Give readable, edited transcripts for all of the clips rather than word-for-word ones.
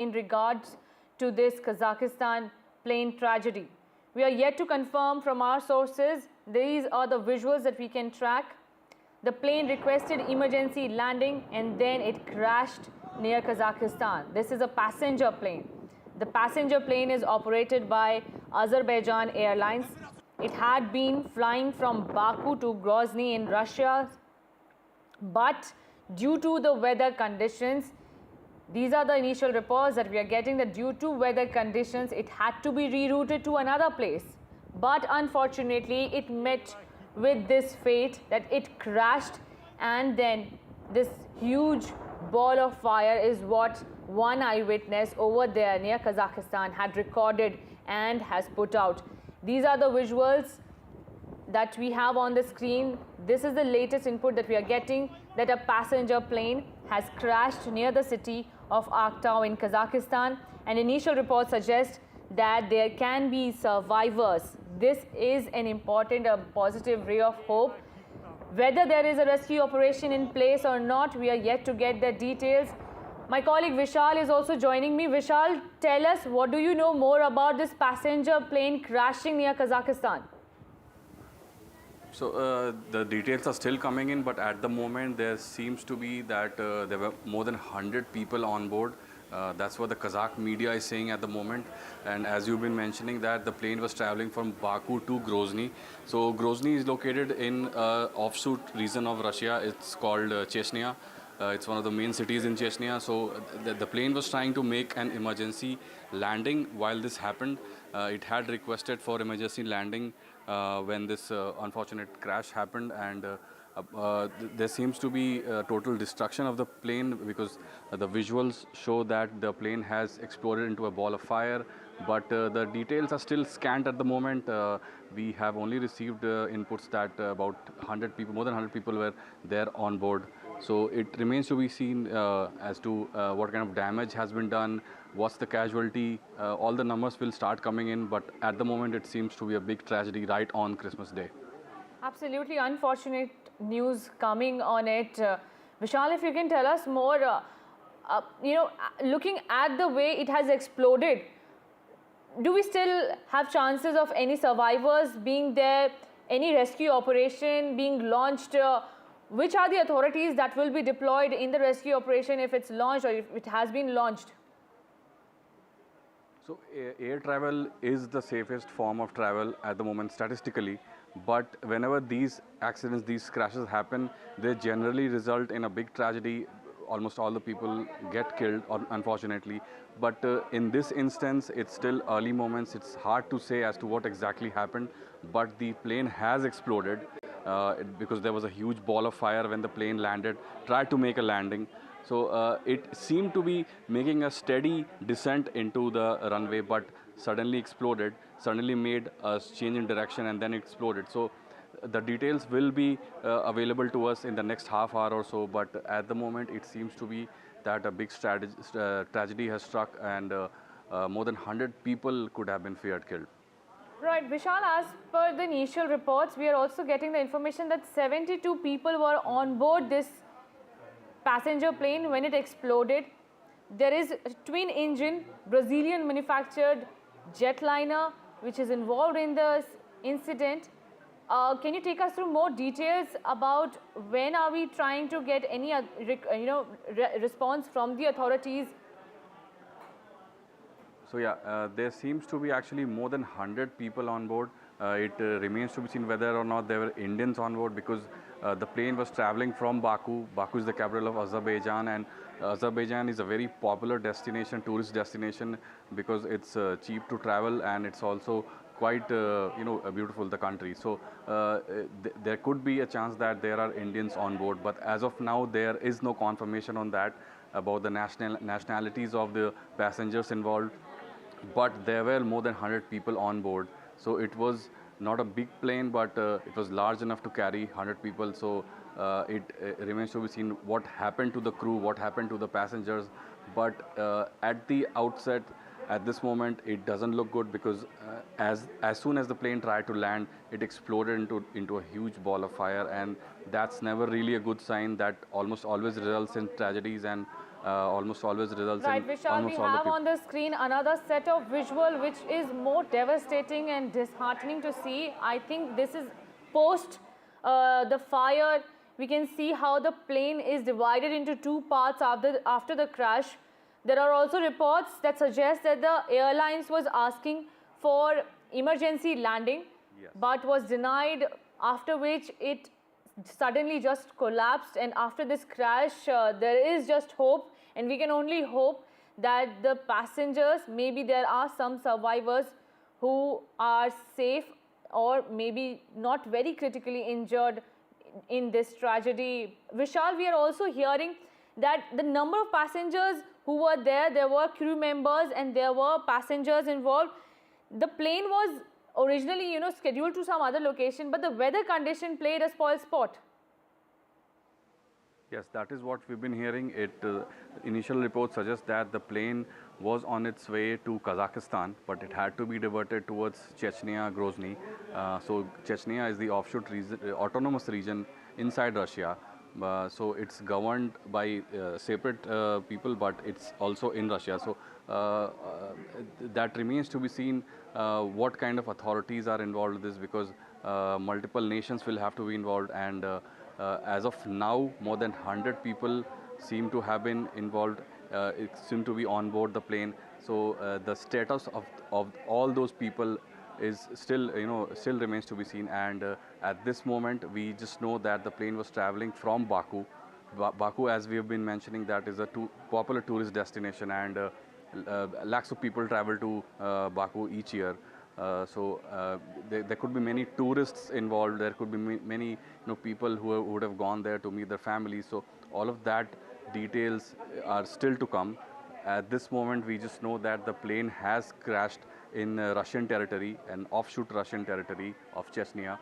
in regards to this Kazakhstan plane tragedy. We are yet to confirm from our sources. These are the visuals that we can track. The plane requested emergency landing and then it crashed near Kazakhstan. This is a passenger plane. The passenger plane is operated by Azerbaijan Airlines. It had been flying from Baku to Grozny in Russia, but due to the weather conditions, these are the initial reports that we are getting, that due to weather conditions, it had to be rerouted to another place. But unfortunately, it met with this fate that it crashed, and then this huge ball of fire is what one eyewitness over there near Kazakhstan had recorded and has put out. These are the visuals that we have on the screen. This is the latest input that we are getting, that a passenger plane has crashed near the city of Aktau in Kazakhstan, and initial reports suggest that there can be survivors. This is an important, positive ray of hope. Whether there is a rescue operation in place or not, we are yet to get the details. My colleague Vishal is also joining me. Vishal, tell us, what do you know more about this passenger plane crashing near Kazakhstan? So the details are still coming in, but at the moment there seems to be that there were more than 100 people on board. That's what the Kazakh media is saying at the moment. And as you've been mentioning, that the plane was traveling from Baku to Grozny. So Grozny is located in offshoot region of Russia. It's called Chechnya. It's one of the main cities in Chechnya. So the plane was trying to make an emergency landing while this happened. It had requested for emergency landing when this unfortunate crash happened, and there seems to be total destruction of the plane, because the visuals show that the plane has exploded into a ball of fire, but the details are still scant at the moment. We have only received inputs that about 100 people, more than 100 people were there on board. So it remains to be seen as to what kind of damage has been done, what's the casualty. All the numbers will start coming in, but at the moment it seems to be a big tragedy right on Christmas Day. Absolutely unfortunate news coming on it. Vishal, if you can tell us more, looking at the way it has exploded, do we still have chances of any survivors being there, any rescue operation being launched? Which are the authorities that will be deployed in the rescue operation if it's launched or if it has been launched? So air travel is the safest form of travel at the moment statistically, but whenever these accidents, these crashes happen, they generally result in a big tragedy. Almost all the people get killed, unfortunately. But in this instance, it's still early moments. It's hard to say as to what exactly happened, but the plane has exploded because there was a huge ball of fire when the plane landed, tried to make a landing. So it seemed to be making a steady descent into the runway, but suddenly exploded, suddenly made a change in direction and then exploded. So the details will be available to us in the next half hour or so, but at the moment it seems to be that a big tragedy has struck, and more than 100 people could have been feared killed. Right, Vishal, as per the initial reports, we are also getting the information that 72 people were on board this passenger plane when it exploded. There is a twin engine Brazilian manufactured jetliner which is involved in this incident. Can you take us through more details about when are we trying to get any response from the authorities? So yeah, there seems to be actually more than 100 people on board. It remains to be seen whether or not there were Indians on board, because the plane was traveling from Baku. Baku is the capital of Azerbaijan, and Azerbaijan is a very popular destination, tourist destination, because it's cheap to travel and it's also quite beautiful, the country. So there could be a chance that there are Indians on board, but as of now there is no confirmation on that about the nationalities of the passengers involved. But there were more than 100 people on board, so it was not a big plane, but it was large enough to carry 100 people. So it remains to be seen what happened to the crew, what happened to the passengers. But at the outset, at this moment, it doesn't look good, because as soon as the plane tried to land, it exploded into a huge ball of fire, and that's never really a good sign. That almost always results in tragedies, and almost always results Right, in Vishal, we almost all the have people. on the screen another set of visual which is more devastating and disheartening to see. I think this is post the fire. We can see how the plane is divided into two parts after the crash. There are also reports that suggest that the airlines was asking for emergency landing, Yes. but was denied, after which it suddenly just collapsed. And after this crash, there is just hope, and we can only hope that the passengers, maybe there are some survivors who are safe or maybe not very critically injured in this tragedy. Vishal, we are also hearing that the number of passengers who were there were crew members and there were passengers involved. The plane was originally, scheduled to some other location, but the weather condition played a spoil sport. Yes, that is what we've been hearing. Initial reports suggest that the plane was on its way to Kazakhstan, but it had to be diverted towards Chechnya, Grozny. So Chechnya is the autonomous region inside Russia. So it's governed by separate people, but it's also in Russia. So that remains to be seen what kind of authorities are involved in this, because multiple nations will have to be involved, and as of now, more than 100 people seem to have been involved, seem to be on board the plane. So the status of all those people is still, still remains to be seen. And at this moment, we just know that the plane was traveling from Baku. Baku, as we have been mentioning, that is a popular tourist destination, and lakhs of people travel to Baku each year. There could be many tourists involved. There could be many people who would have gone there to meet their families. So all of that details are still to come. At this moment, we just know that the plane has crashed in Russian territory, an offshoot Russian territory of Chechnya.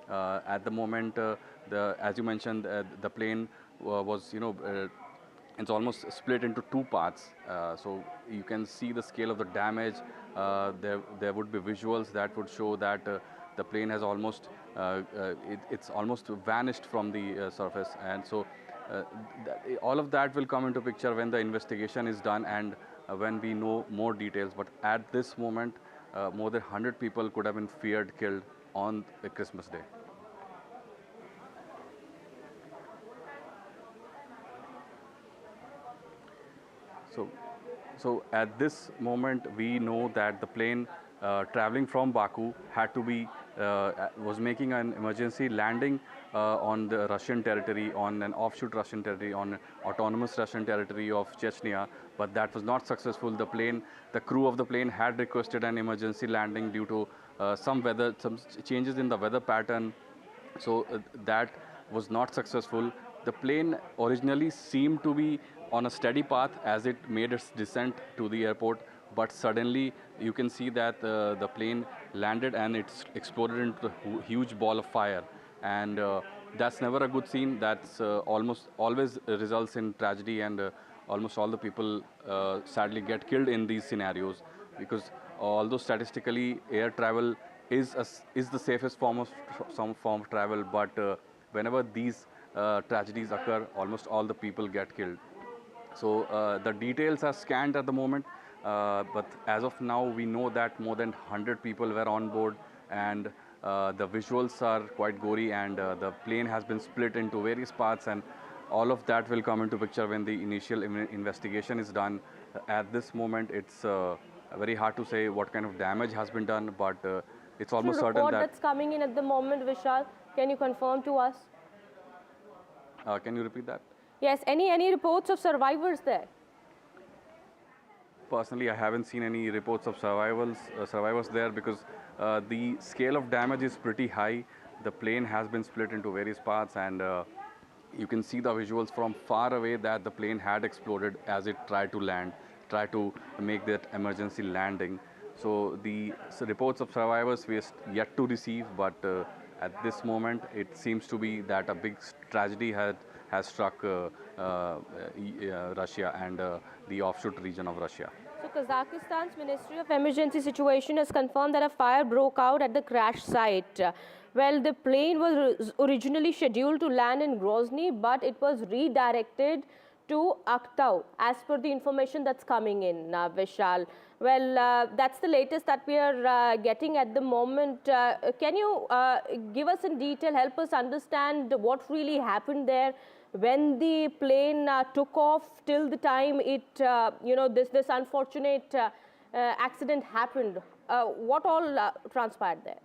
At the moment, as you mentioned, the plane was, it's almost split into two parts. So you can see the scale of the damage. There would be visuals that would show that the plane has almost, it's almost vanished from the surface. And so all of that will come into picture when the investigation is done and when we know more details. But at this moment, more than 100 people could have been feared killed on the Christmas Day. So at this moment, we know that the plane traveling from Baku had to be, was making an emergency landing on the Russian territory, on an offshoot Russian territory, on autonomous Russian territory of Chechnya, but that was not successful. The crew of the plane had requested an emergency landing due to some changes in the weather pattern. So that was not successful. The plane originally seemed to be on a steady path as it made its descent to the airport, but suddenly you can see that the plane landed and it's exploded into a huge ball of fire. And that's never a good scene. That's almost always results in tragedy, and almost all the people sadly get killed in these scenarios, because although statistically air travel is the safest form of travel, but whenever these tragedies occur, almost all the people get killed. So the details are scant at the moment, but as of now, we know that more than 100 people were on board, and the visuals are quite gory, and the plane has been split into various parts, and all of that will come into picture when the initial investigation is done. At this moment, it's very hard to say what kind of damage has been done, but it's almost certain that... that's coming in at the moment, Vishal, can you confirm to us? Can you repeat that? Yes, any reports of survivors there? Personally, I haven't seen any reports of survivors there, because the scale of damage is pretty high. The plane has been split into various parts, and you can see the visuals from far away that the plane had exploded as it tried to make that emergency landing. So the reports of survivors we are yet to receive, but at this moment it seems to be that a big tragedy has struck Russia and the offshoot region of Russia. So Kazakhstan's Ministry of Emergency Situation has confirmed that a fire broke out at the crash site. Well, the plane was originally scheduled to land in Grozny, but it was redirected to Aktau, as per the information that's coming in, Vishal. Well, that's the latest that we are getting at the moment. Can you give us in detail, help us understand what really happened there when the plane took off till the time it, this unfortunate accident happened? What all transpired there?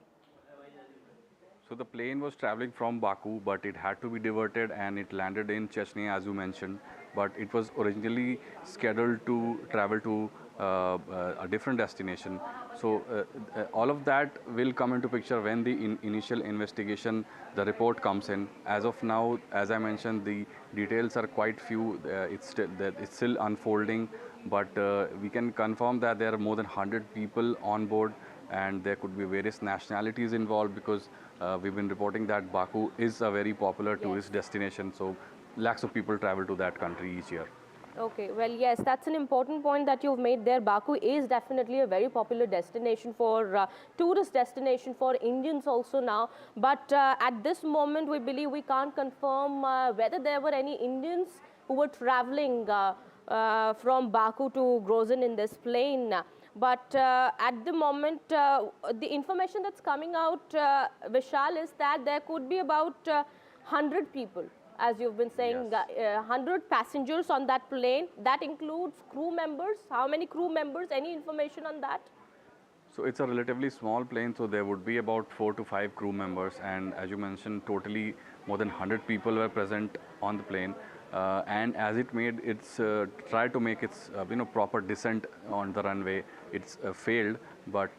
So the plane was traveling from Baku, but it had to be diverted and it landed in Chechnya, as you mentioned. But it was originally scheduled to travel to a different destination. So all of that will come into picture when the initial investigation, the report comes in. As of now, as I mentioned, the details are quite few. It's still unfolding, but we can confirm that there are more than 100 people on board, and there could be various nationalities involved, because we've been reporting that Baku is a very popular tourist destination, so lakhs of people travel to that country each year. Okay, well, yes, that's an important point that you've made there. Baku is definitely a very popular destination for tourist destination for Indians also now. But at this moment, we believe we can't confirm whether there were any Indians who were traveling from Baku to Grozny in this plane. But at the moment, the information that's coming out, Vishal, is that there could be about 100 people, as you've been saying, 100 passengers on that plane. That includes crew members. How many crew members? Any information on that? So it's a relatively small plane, so there would be about 4 to 5 crew members, and as you mentioned, totally more than 100 people were present on the plane. And as it made its tried to make its proper descent on the runway, it's failed. But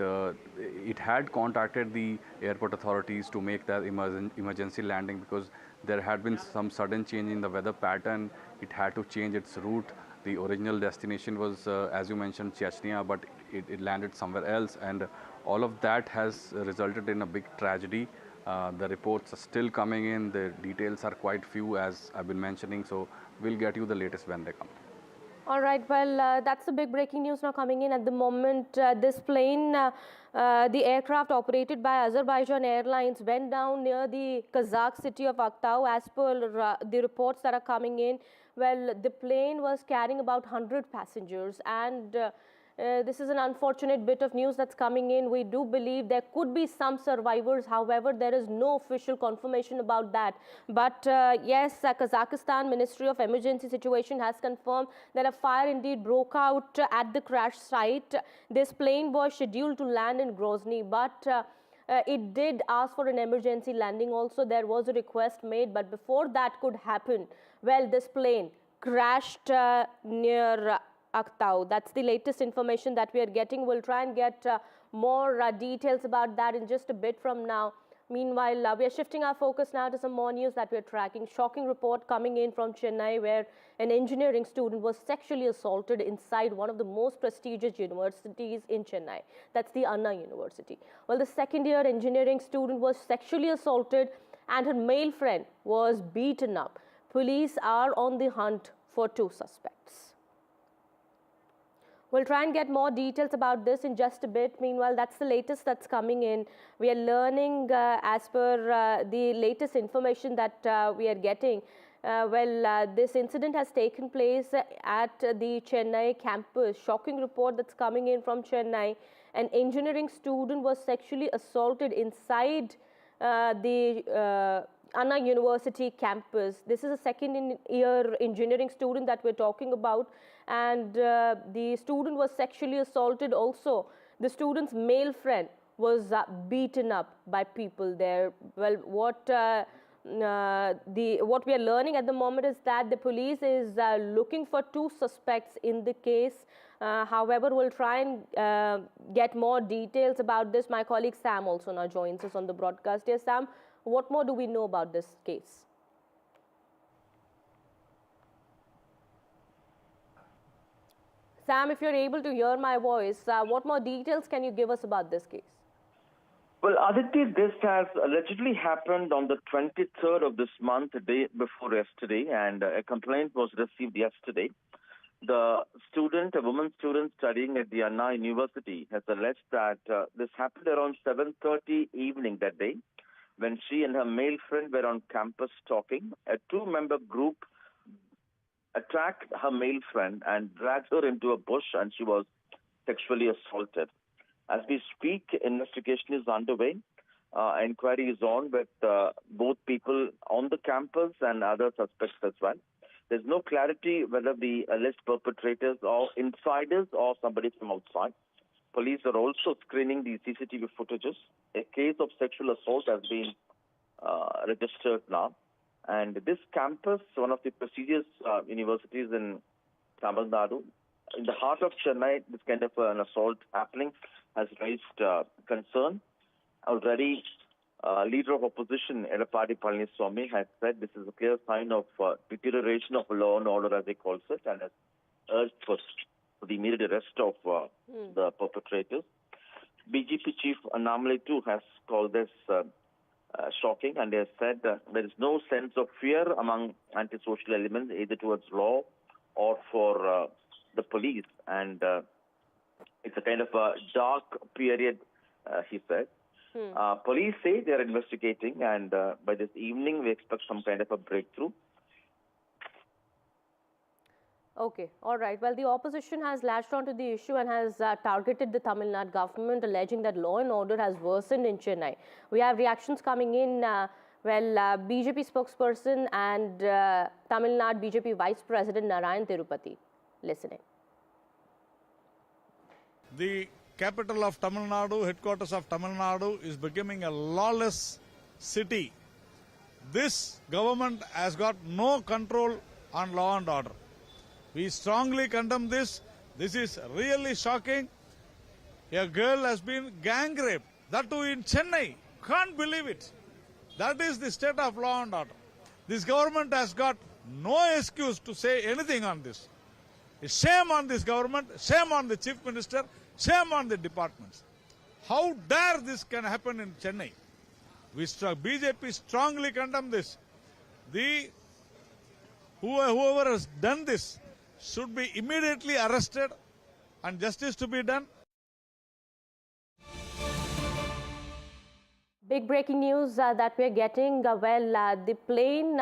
it had contacted the airport authorities to make that emergency landing, because there had been some sudden change in the weather pattern. It had to change its route. The original destination was, as you mentioned, Chechnya, but it landed somewhere else, and all of that has resulted in a big tragedy. The reports are still coming in. The details are quite few, as I've been mentioning, so we'll get you the latest when they come. All right, well, that's the big breaking news now coming in at the moment. This plane, the aircraft operated by Azerbaijan Airlines, went down near the Kazakh city of Aktau. As per the reports that are coming in, well, the plane was carrying about 100 passengers, and this is an unfortunate bit of news that's coming in. We do believe there could be some survivors. However, there is no official confirmation about that. But yes, Kazakhstan Ministry of Emergency Situation has confirmed that a fire indeed broke out at the crash site. This plane was scheduled to land in Grozny, but it did ask for an emergency landing also. There was a request made, but before that could happen, well, this plane crashed near Aktau. That's the latest information that we are getting. We'll try and get more details about that in just a bit from now. Meanwhile, we are shifting our focus now to some more news that we are tracking. Shocking report coming in from Chennai, where an engineering student was sexually assaulted inside one of the most prestigious universities in Chennai. That's the Anna University. Well, the second-year engineering student was sexually assaulted and her male friend was beaten up. Police are on the hunt for 2 suspects. We'll try and get more details about this in just a bit. Meanwhile, that's the latest that's coming in. We are learning as per the latest information that we are getting. This incident has taken place at the Chennai campus. Shocking report that's coming in from Chennai. An engineering student was sexually assaulted inside the Anna University campus. This is a second-year engineering student that we're talking about, and the student was sexually assaulted also. The student's male friend was beaten up by people there. Well, what we are learning at the moment is that the police is looking for 2 suspects in the case. However, we'll try and get more details about this. My colleague Sam also now joins us on the broadcast. Yes, Sam, what more do we know about this case? Sam, if you're able to hear my voice, what more details can you give us about this case? Well, Aditi, this has allegedly happened on the 23rd of this month, the day before yesterday, and a complaint was received yesterday. The student, a woman student studying at the Anna University, has alleged that this happened around 7:30 evening that day, when she and her male friend were on campus talking. A 2-member group attacked her male friend and dragged her into a bush, and she was sexually assaulted. As we speak, investigation is underway. Inquiry is on with both people on the campus and other suspects as well. There's no clarity whether the alleged perpetrators are insiders or somebody from outside. Police are also screening the CCTV footages. A case of sexual assault has been registered now. And this campus, one of the prestigious universities in Tamil Nadu, in the heart of Chennai, this kind of an assault happening has raised concern. Already, leader of opposition, Edappadi Palaniswamy, has said this is a clear sign of deterioration of law and order, as he calls it, and has urged for the immediate arrest of the perpetrators. BJP chief Annamalai too has called this shocking, and they have said there is no sense of fear among antisocial elements, either towards law or for the police. And it's a kind of a dark period, he said. Police say they are investigating, and by this evening we expect some kind of a breakthrough. Okay, all right. Well, the opposition has latched onto the issue and has targeted the Tamil Nadu government, alleging that law and order has worsened in Chennai. We have reactions coming in. BJP spokesperson and Tamil Nadu BJP Vice President Narayan Tirupati. Listening. The capital of Tamil Nadu, headquarters of Tamil Nadu, is becoming a lawless city. This government has got no control on law and order. We strongly condemn this. This is really shocking. A girl has been gang raped, that too in Chennai. Can't believe it. That is the state of law and order. This government has got no excuse to say anything on this. Shame on this government, shame on the chief minister, shame on the departments. How dare this can happen in Chennai? BJP strongly condemn this. Whoever has done this should be immediately arrested and justice to be done. Big breaking news that we're getting. The plane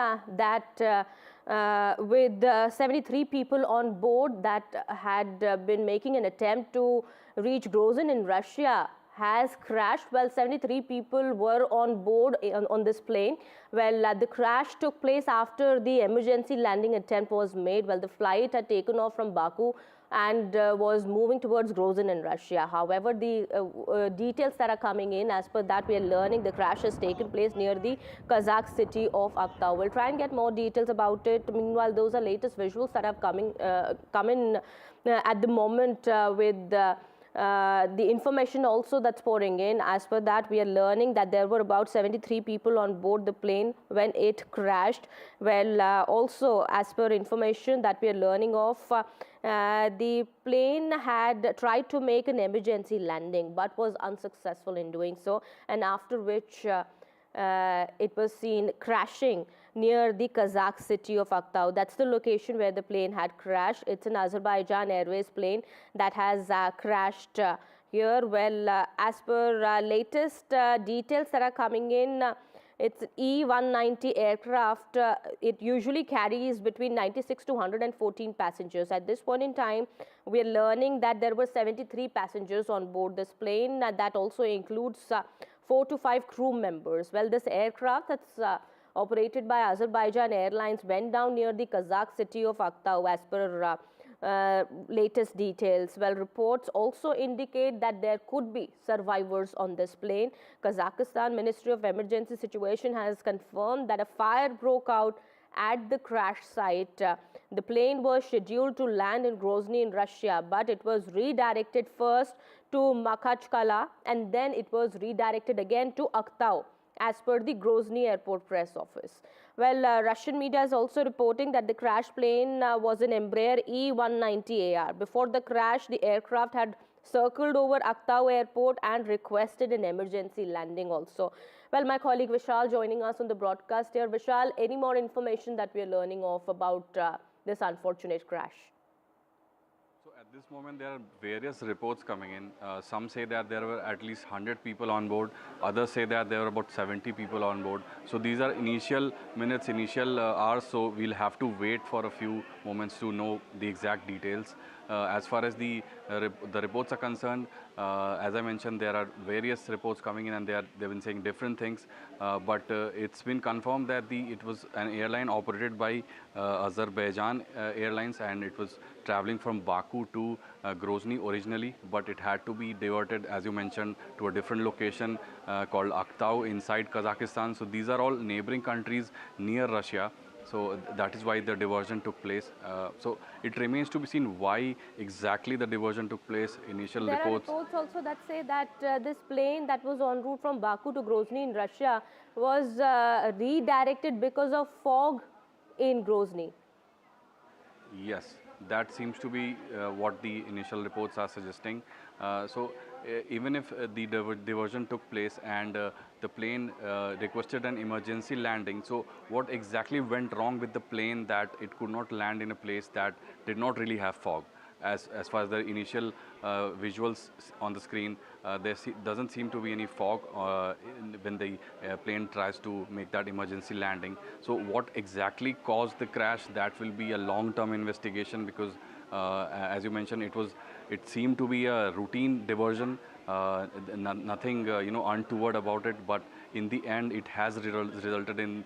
with 73 people on board that had been making an attempt to reach Grozny in Russia has crashed. Well, 73 people were on board on this plane. Well, the crash took place after the emergency landing attempt was made. Well, the flight had taken off from Baku and was moving towards Grozny in Russia. However, the details that are coming in, as per that we are learning, the crash has taken place near the Kazakh city of Aktau. We'll try and get more details about it. Meanwhile, those are latest visuals that have come in at the moment with the information also that's pouring in. As per that, we are learning that there were about 73 people on board the plane when it crashed. Well, also as per information that we are learning of, the plane had tried to make an emergency landing but was unsuccessful in doing so, and after which it was seen crashing near the Kazakh city of Aktau. That's the location where the plane had crashed. It's an Azerbaijan Airways plane that has crashed here. Well, as per latest details that are coming in, it's E-190 aircraft. It usually carries between 96 to 114 passengers. At this point in time, we are learning that there were 73 passengers on board this plane. That also includes 4 to 5 crew members. Well, this aircraft that's operated by Azerbaijan Airlines went down near the Kazakh city of Aktau as per latest details. Well, reports also indicate that there could be survivors on this plane. Kazakhstan Ministry of Emergency Situation has confirmed that a fire broke out at the crash site. The plane was scheduled to land in Grozny in Russia, but it was redirected first to Makhachkala and then it was redirected again to Aktau, as per the Grozny airport press office. Well, Russian media is also reporting that the crash plane was an Embraer E-190AR. Before the crash, the aircraft had circled over Aktau airport and requested an emergency landing also. Well, my colleague Vishal joining us on the broadcast here. Vishal, any more information that we are learning of about this unfortunate crash? So at This moment there are various reports coming in. Some say that there were at least 100 people on board. Others say that there were about 70 people on board. So these are initial minutes, initial hours. So we'll have to wait for a few moments to know the exact details. As far as the reports are concerned, as I mentioned, there are various reports coming in, and they've been saying different things. But it's been confirmed that it was an airline operated by Azerbaijan Airlines, and it was traveling from Baku to Grozny originally, but it had to be diverted, as you mentioned, to a different location called Aktau inside Kazakhstan. So these are all neighboring countries near Russia. So that is why the diversion took place. So it remains to be seen why exactly the diversion took place. Initial There reports. are reports also that say that this plane that was en route from Baku to Grozny in Russia was redirected because of fog in Grozny. Yes, that seems to be what the initial reports are suggesting. Even if the diversion took place and the plane requested an emergency landing, so what exactly went wrong with the plane that it could not land in a place that did not really have fog? As far as the initial visuals on the screen, doesn't seem to be any fog when the plane tries to make that emergency landing. So what exactly caused the crash? That will be a long-term investigation, because as you mentioned, it seemed to be a routine diversion, nothing untoward about it. But in the end, it has resulted in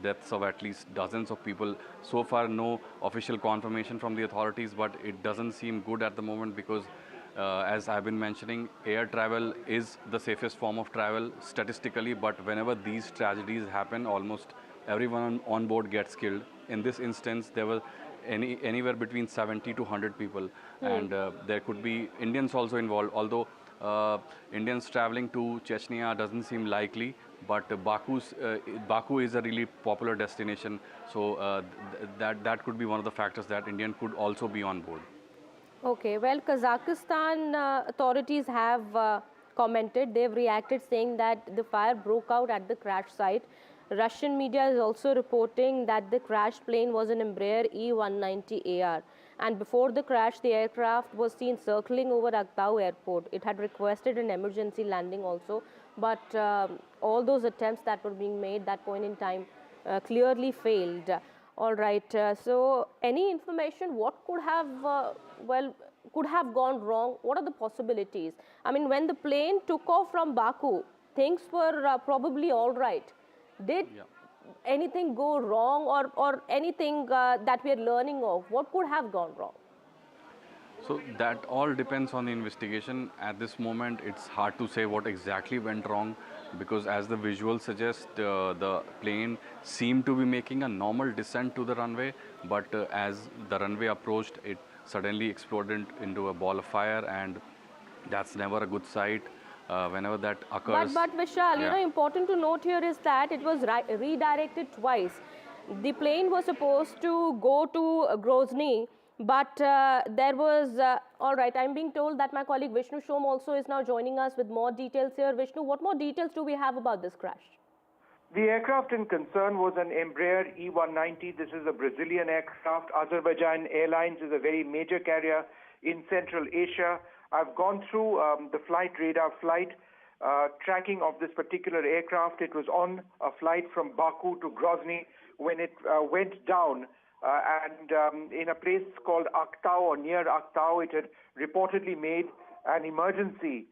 deaths of at least dozens of people. So far, no official confirmation from the authorities, but it doesn't seem good at the moment, because as I've been mentioning, air travel is the safest form of travel statistically, but whenever these tragedies happen, almost everyone on board gets killed. In this instance, there were anywhere between 70 to 100 people, and there could be Indians also involved, although Indians traveling to Chechnya doesn't seem likely, but Baku is a really popular destination, so that could be one of the factors that Indian could also be on board. Okay, well, Kazakhstan authorities have commented. They've reacted saying that the fire broke out at the crash site. Russian media is also reporting that the crashed plane was an Embraer E190AR. And before the crash, the aircraft was seen circling over Aktau airport. It had requested an emergency landing also, but all those attempts that were being made at that point in time clearly failed. All right, so any information, what could have, could have gone wrong? What are the possibilities? I mean, when the plane took off from Baku, things were probably all right. Did anything go wrong, or anything that we are learning of? What could have gone wrong? So that all depends on the investigation. At this moment, it's hard to say what exactly went wrong, because as the visuals suggest, the plane seemed to be making a normal descent to the runway, but as the runway approached, it suddenly exploded into a ball of fire, and that's never a good sight. Whenever that occurs. But Vishal, you know, important to note here is that it was redirected twice. The plane was supposed to go to Grozny, but there was, all right, I'm being told that my colleague Vishnu Shom also is now joining us with more details here. Vishnu, what more details do we have about this crash? The aircraft in concern was an Embraer E190. This is a Brazilian aircraft. Azerbaijan Airlines is a very major carrier in Central Asia. I've gone through the flight radar tracking of this particular aircraft. It was on a flight from Baku to Grozny when it went down. And in a place called Aktau, or near Aktau, it had reportedly made an emergency,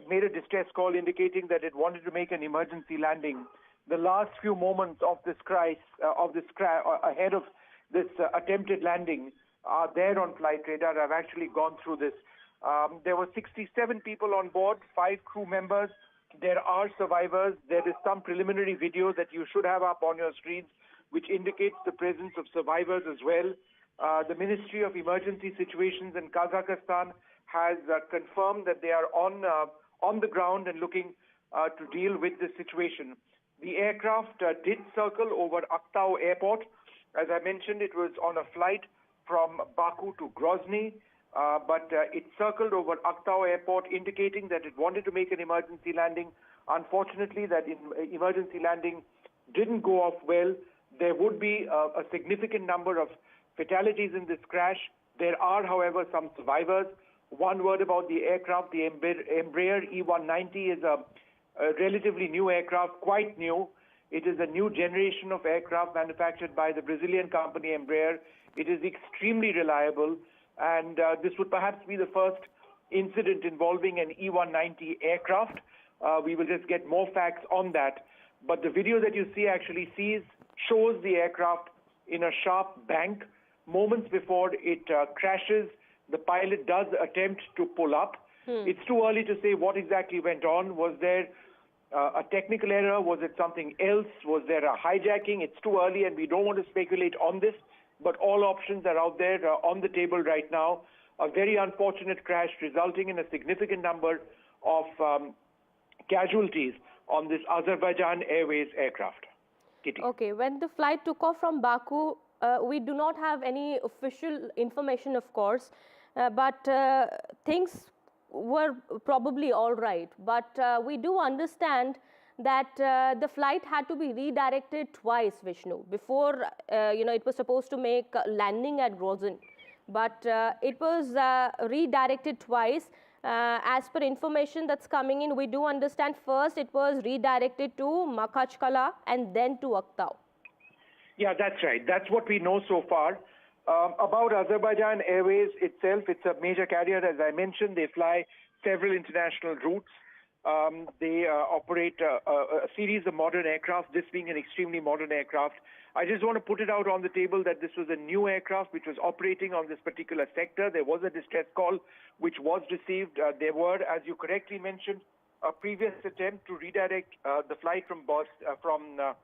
made a distress call indicating that it wanted to make an emergency landing. The last few moments of this crash, ahead of this attempted landing, are there on flight radar. I've actually gone through this. There were 67 people on board, 5 crew members. There are survivors. There is some preliminary video that you should have up on your screens, which indicates the presence of survivors as well. The Ministry of Emergency Situations in Kazakhstan has confirmed that they are on the ground and looking to deal with this situation. The aircraft did circle over Aktau airport. As I mentioned, it was on a flight from Baku to Grozny. But it circled over Aktau airport, indicating that it wanted to make an emergency landing. Unfortunately, that emergency landing didn't go off well. There would be a significant number of fatalities in this crash. There are, however, some survivors. One word about the aircraft. The Embraer E190 is a relatively new aircraft, quite new. It is a new generation of aircraft manufactured by the Brazilian company Embraer. It is extremely reliable, and this would perhaps be the first incident involving an E190 aircraft. We will just get more facts on that. But the video that you see actually shows the aircraft in a sharp bank. Moments before it crashes, the pilot does attempt to pull up. It's too early to say what exactly went on. Was there a technical error? Was it something else? Was there a hijacking? It's too early, and we don't want to speculate on this. But all options are out there on the table right now. A very unfortunate crash resulting in a significant number of casualties on this Azerbaijan Airways aircraft. Kitty. Okay, when the flight took off from Baku, we do not have any official information, of course, but things were probably all right. But we do understand that the flight had to be redirected twice, Vishnu. Before, it was supposed to make a landing at Grozny, but it was redirected twice. As per information that's coming in, we do understand first it was redirected to Makhachkala and then to Aktau. Yeah, that's right. That's what we know so far. About Azerbaijan Airways itself, it's a major carrier. As I mentioned, they fly several international routes. They operate a series of modern aircraft, this being an extremely modern aircraft. I just want to put it out on the table that this was a new aircraft which was operating on this particular sector. There was a distress call which was received. There were, as you correctly mentioned, a previous attempt to redirect the flight from the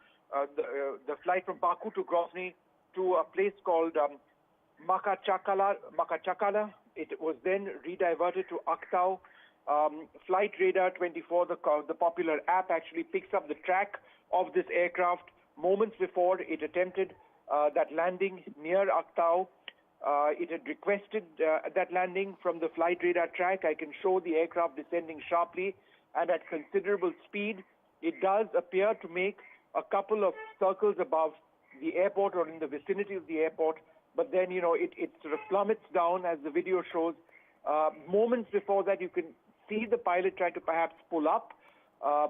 flight from Baku to Grozny to a place called Makhachkala. It was then rediverted to Aktau. Flight Radar 24, the popular app, actually picks up the track of this aircraft moments before it attempted that landing near Aktau. It had requested that landing from the Flight Radar track. I can show the aircraft descending sharply and at considerable speed. It does appear to make a couple of circles above the airport or in the vicinity of the airport, but then, it sort of plummets down as the video shows. Moments before that, you can see the pilot try to perhaps pull up,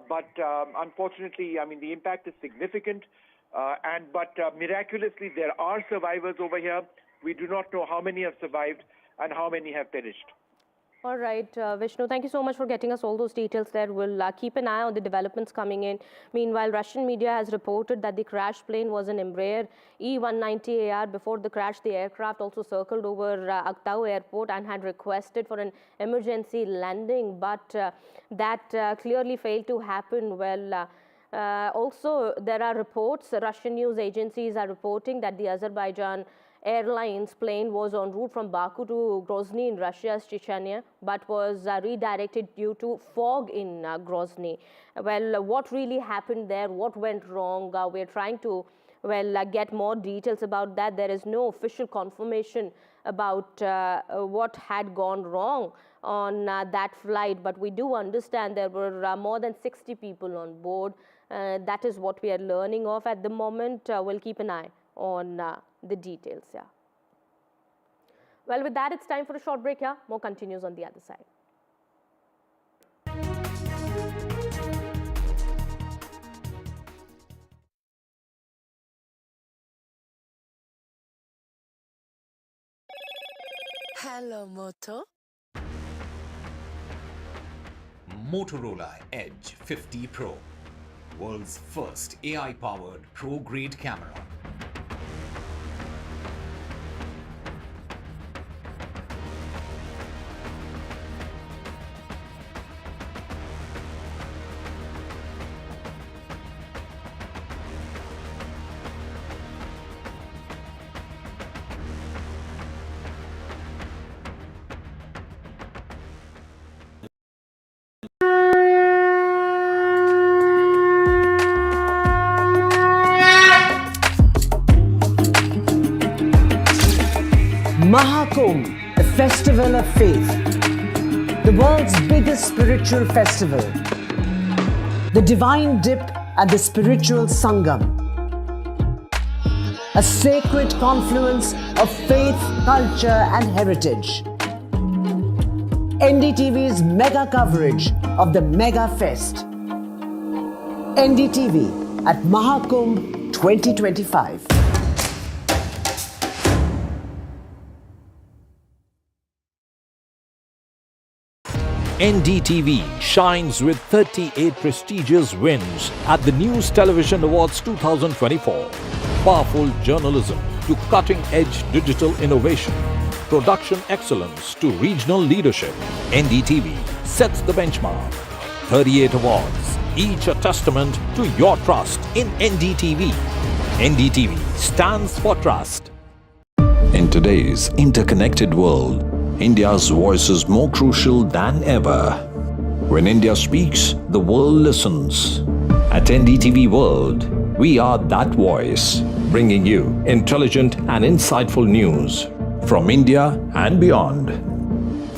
but unfortunately, the impact is significant, but miraculously, there are survivors over here. We do not know how many have survived and how many have perished. All right, Vishnu, thank you so much for getting us all those details there. We'll keep an eye on the developments coming in. Meanwhile, Russian media has reported that the crashed plane was an Embraer E190AR. Before the crash, the aircraft also circled over Aktau airport and had requested for an emergency landing, but that clearly failed to happen. Well, also, there are reports, Russian news agencies are reporting that the Azerbaijan Airlines plane was en route from Baku to Grozny in Russia's Chechnya, but was redirected due to fog in Grozny. Well, what really happened there? What went wrong? We're trying to get more details about that. There is no official confirmation about what had gone wrong on that flight, but we do understand there were more than 60 people on board. That is what we are learning of at the moment. We'll keep an eye on the details. Yeah. Well, with that, it's time for a short break. Yeah, more continues on the other side. Hello, Moto. Motorola Edge 50 Pro, world's first AI-powered pro-grade camera. Mahakumbh, a festival of faith, the world's biggest spiritual festival, the divine dip at the spiritual Sangam, a sacred confluence of faith, culture, and heritage. NDTV's mega coverage of the Mega Fest. NDTV at Mahakumbh 2025. NDTV shines with 38 prestigious wins at the News Television Awards 2024. Powerful journalism to cutting-edge digital innovation, production excellence to regional leadership. NDTV sets the benchmark. 38 awards, each a testament to your trust in NDTV. NDTV stands for trust. In today's interconnected world, India's voice is more crucial than ever. When India speaks, the world listens. At NDTV World, we are that voice, bringing you intelligent and insightful news from India and beyond.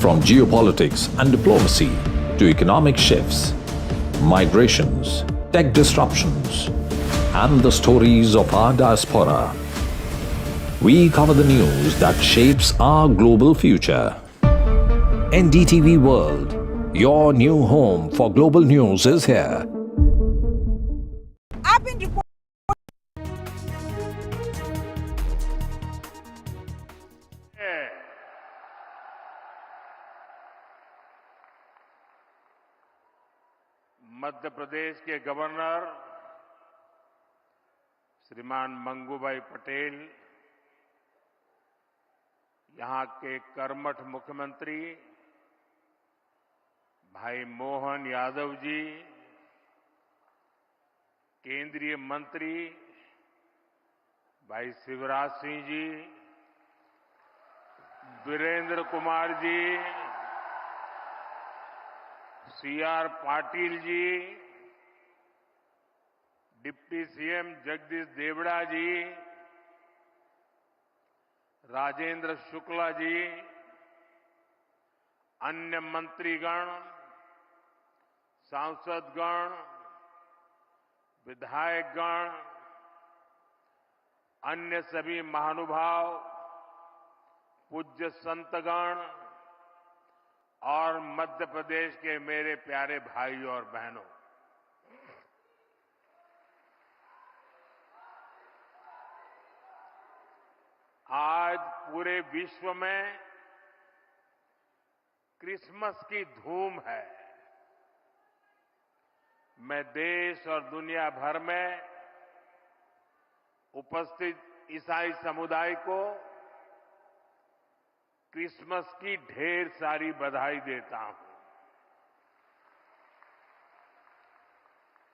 From geopolitics and diplomacy to economic shifts, migrations, tech disruptions, and the stories of our diaspora. We cover the news that shapes our global future. NDTV World, your new home for global news is here. I've been reporting. Madhya Pradesh के governor श्रीमान मंगूभाई पटेल, यहाँ के कर्मठ मुख्यमंत्री भाई मोहन यादव जी, केंद्रीय मंत्री भाई Shivraj Singh ji, Virendra Kumar ji, CR Patil ji, deputy CM Jagdish Devda जी, राजेंद्र शुक्ला जी, अन्य मंत्रीगण, सांसदगण, विधायकगण, अन्य सभी महानुभाव, पूज्य संतगण और मध्य प्रदेश के मेरे प्यारे भाई और बहनों, आज पूरे विश्व में क्रिसमस की धूम है। मैं देश और दुनिया भर में उपस्थित ईसाई समुदाय को क्रिसमस की ढेर सारी बधाई देता हूं।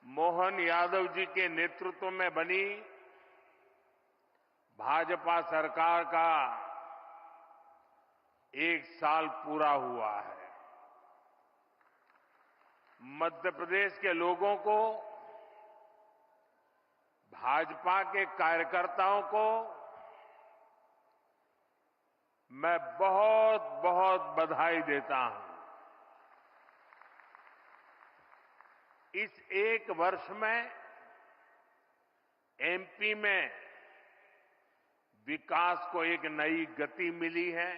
मोहन यादव जी के नेतृत्व में बनी भाजपा सरकार का 1 साल पूरा हुआ है। मध्य प्रदेश के लोगों को, भाजपा के कार्यकर्ताओं को मैं बहुत बहुत बधाई देता हूं। इस 1 वर्ष में एमपी में विकास को एक नई गति मिली है।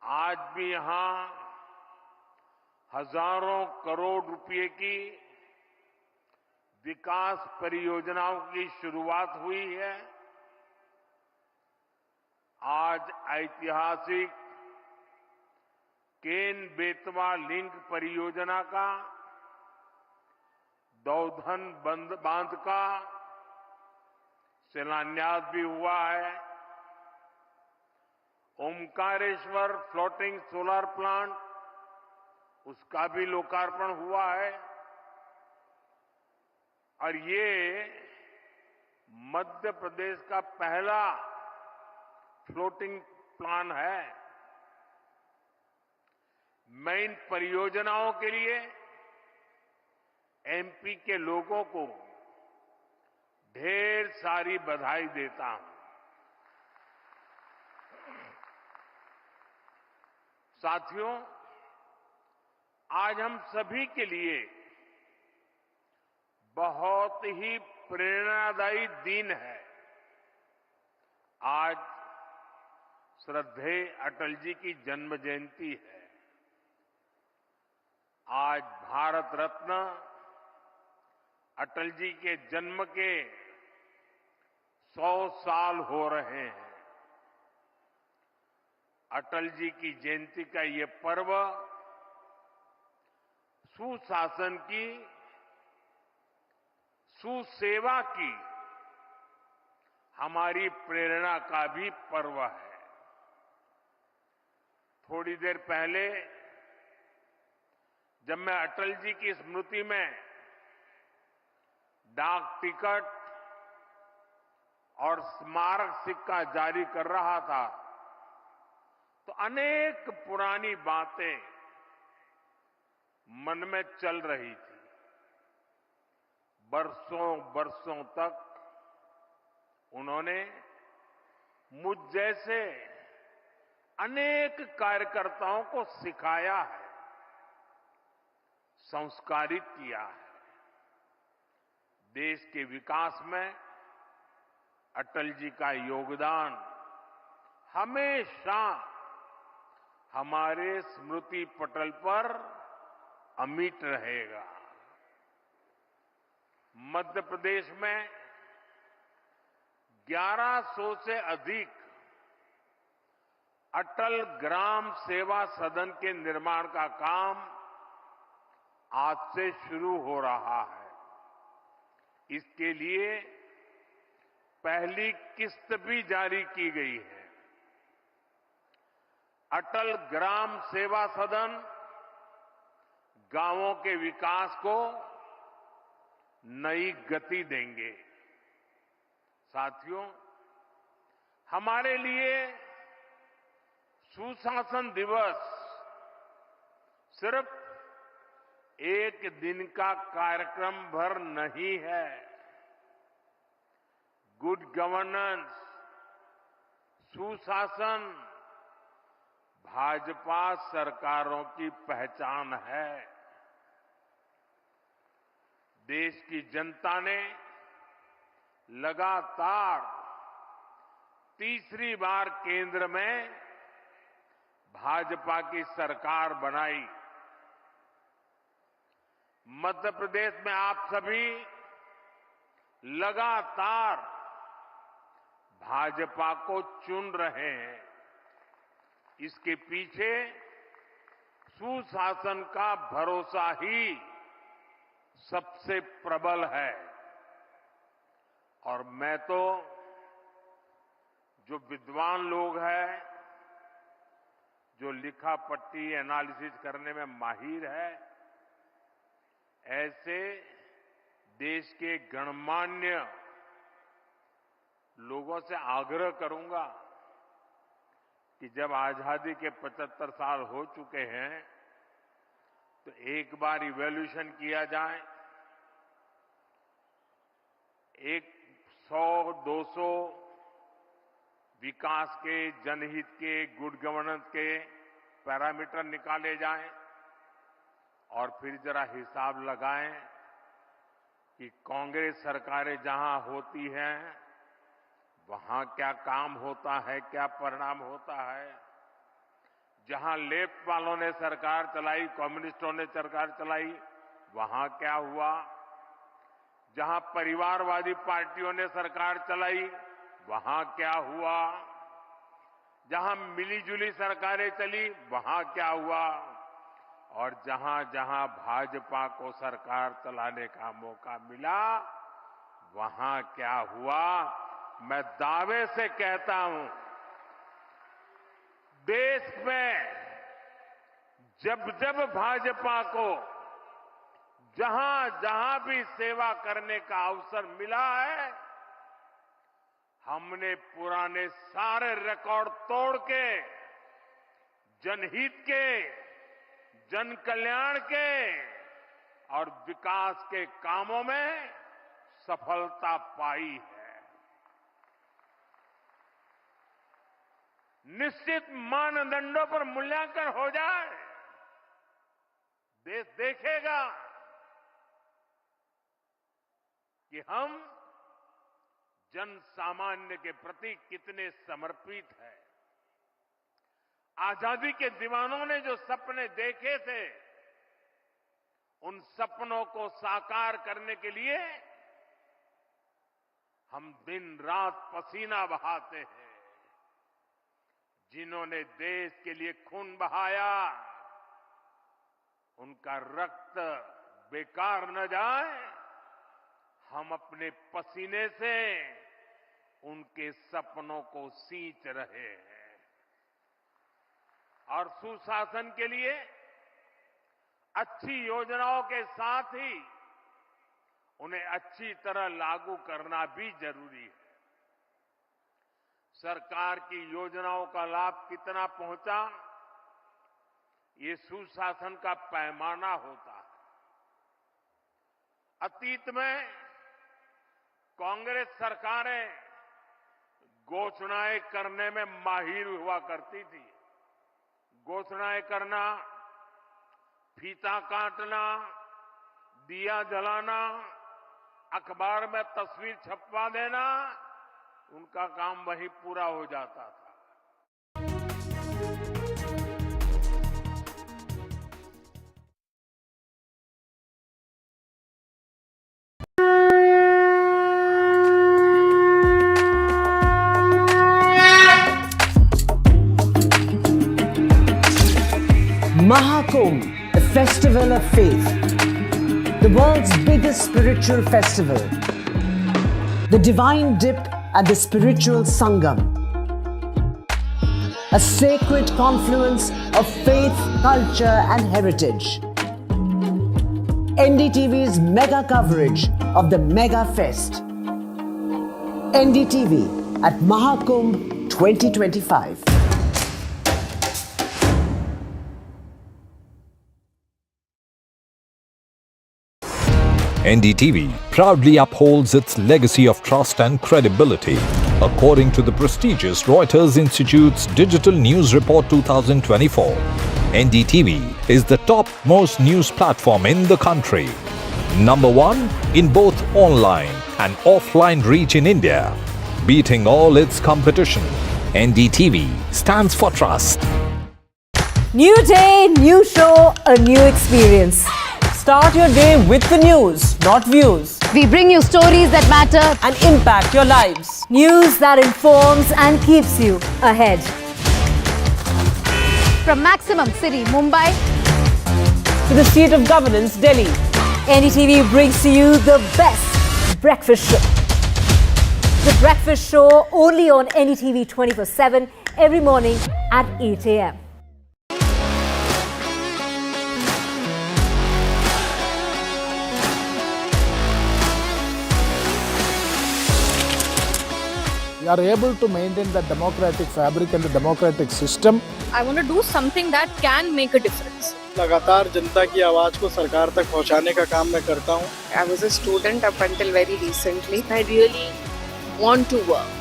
आज भी यहां हजारों करोड़ रुपए की विकास परियोजनाओं की शुरुआत हुई है। आज ऐतिहासिक केन बेतवा लिंक परियोजना का, दौधन बांध का शिलान्यास भी हुआ है। ओमकारेश्वर फ्लोटिंग सोलर प्लांट, उसका भी लोकार्पण हुआ है। और ये मध्य प्रदेश का पहला फ्लोटिंग प्लांट है। मैं इन परियोजनाओं के लिए एमपी के लोगों को ढेर सारी बधाई देता हूं। साथियों, आज हम सभी के लिए बहुत ही प्रेरणादायी दिन है। आज श्रद्धेय अटल जी की जन्म जयंती है। आज भारत रत्न अटल जी के जन्म के 100 साल हो रहे हैं। अटल जी की जयंती का ये पर्व सुशासन की, सुसेवा की हमारी प्रेरणा का भी पर्व है। थोड़ी देर पहले जब मैं अटल जी की स्मृति में डाक टिकट और स्मारक सिक्का जारी कर रहा था तो अनेक पुरानी बातें मन में चल रही थी। बरसों बरसों तक उन्होंने मुझ जैसे अनेक कार्यकर्ताओं को सिखाया है, संस्कारित किया है। देश के विकास में अटल जी का योगदान हमेशा हमारे स्मृति पटल पर अमिट रहेगा। मध्य प्रदेश में 1100 से अधिक अटल ग्राम सेवा सदन के निर्माण का काम आज से शुरू हो रहा है। इसके लिए पहली किस्त भी जारी की गई है। अटल ग्राम सेवा सदन गांवों के विकास को नई गति देंगे। साथियों, हमारे लिए सुशासन दिवस सिर्फ एक दिन का कार्यक्रम भर नहीं है। गुड गवर्नेंस, सुशासन भाजपा सरकारों की पहचान है। देश की जनता ने लगातार तीसरी बार केंद्र में भाजपा की सरकार बनाई। मध्य प्रदेश में आप सभी लगातार भाजपा को चुन रहे हैं। इसके पीछे सुशासन का भरोसा ही सबसे प्रबल है। और मैं तो जो विद्वान लोग हैं, जो लिखा पट्टी एनालिसिस करने में माहिर है, ऐसे देश के गणमान्य लोगों से आग्रह करूंगा कि जब आजादी के 75 साल हो चुके हैं तो एक बार इवैल्यूएशन किया जाए। 100-200 विकास के, जनहित के, गुड गवर्नेंस के पैरामीटर निकाले जाएं और फिर जरा हिसाब लगाएं कि कांग्रेस सरकारें जहां होती हैं वहां क्या काम होता है, क्या परिणाम होता है। जहां लेफ्ट वालों ने सरकार चलाई, कम्युनिस्टों ने सरकार चलाई, वहां क्या हुआ। जहां परिवारवादी पार्टियों ने सरकार चलाई, वहां क्या हुआ। जहां मिलीजुली सरकारें चली, वहां क्या हुआ। और जहां जहां भाजपा को सरकार चलाने का मौका मिला, वहां क्या हुआ। मैं दावे से कहता हूं, देश में जब जब भाजपा को जहां जहां भी सेवा करने का अवसर मिला है, हमने पुराने सारे रिकॉर्ड तोड़ के जनहित के, जन कल्याण के और विकास के कामों में सफलता पाई है। निश्चित मानदंडों पर मूल्यांकन हो जाए, देश देखेगा कि हम जन सामान्य के प्रति कितने समर्पित है। आजादी के दीवानों ने जो सपने देखे थे, उन सपनों को साकार करने के लिए हम दिन रात पसीना बहाते हैं। जिन्होंने देश के लिए खून बहाया, उनका रक्त बेकार न जाए, हम अपने पसीने से उनके सपनों को सींच रहे हैं। और सुशासन के लिए अच्छी योजनाओं के साथ ही उन्हें अच्छी तरह लागू करना भी जरूरी है। सरकार की योजनाओं का लाभ कितना पहुंचा, ये सुशासन का पैमाना होता है। अतीत में कांग्रेस सरकारें घोषणाएं करने में माहिर हुआ करती थी। घोषणाएं करना, फीता काटना, दिया जलाना, अखबार में तस्वीर छपवा देना, उनका काम वहीं पूरा हो जाता था। Mahakumbh, the festival of faith, the world's biggest spiritual festival, the divine dip at the spiritual Sangam, a sacred confluence of faith, culture and heritage. NDTV's mega coverage of the Mega Fest. NDTV at Mahakumbh 2025. NDTV proudly upholds its legacy of trust and credibility. According to the prestigious Reuters Institute's Digital News Report 2024, NDTV is the topmost news platform in the country. Number 1 in both online and offline reach in India. Beating all its competition, NDTV stands for trust. New day, new show, a new experience. Start your day with the news, not views. We bring you stories that matter And impact your lives. news that informs and keeps you ahead. From Maximum City, Mumbai, To the seat of governance, Delhi. NDTV brings to you the best breakfast show. The breakfast show only on NDTV 24/7 every morning at 8 a.m. We are able to maintain the democratic fabric and the democratic system. I want to do something that can make a difference. लगातार जनता की आवाज को सरकार तक पहुंचाने का काम मैं करता हूं। I was a student up until very recently. I really want to work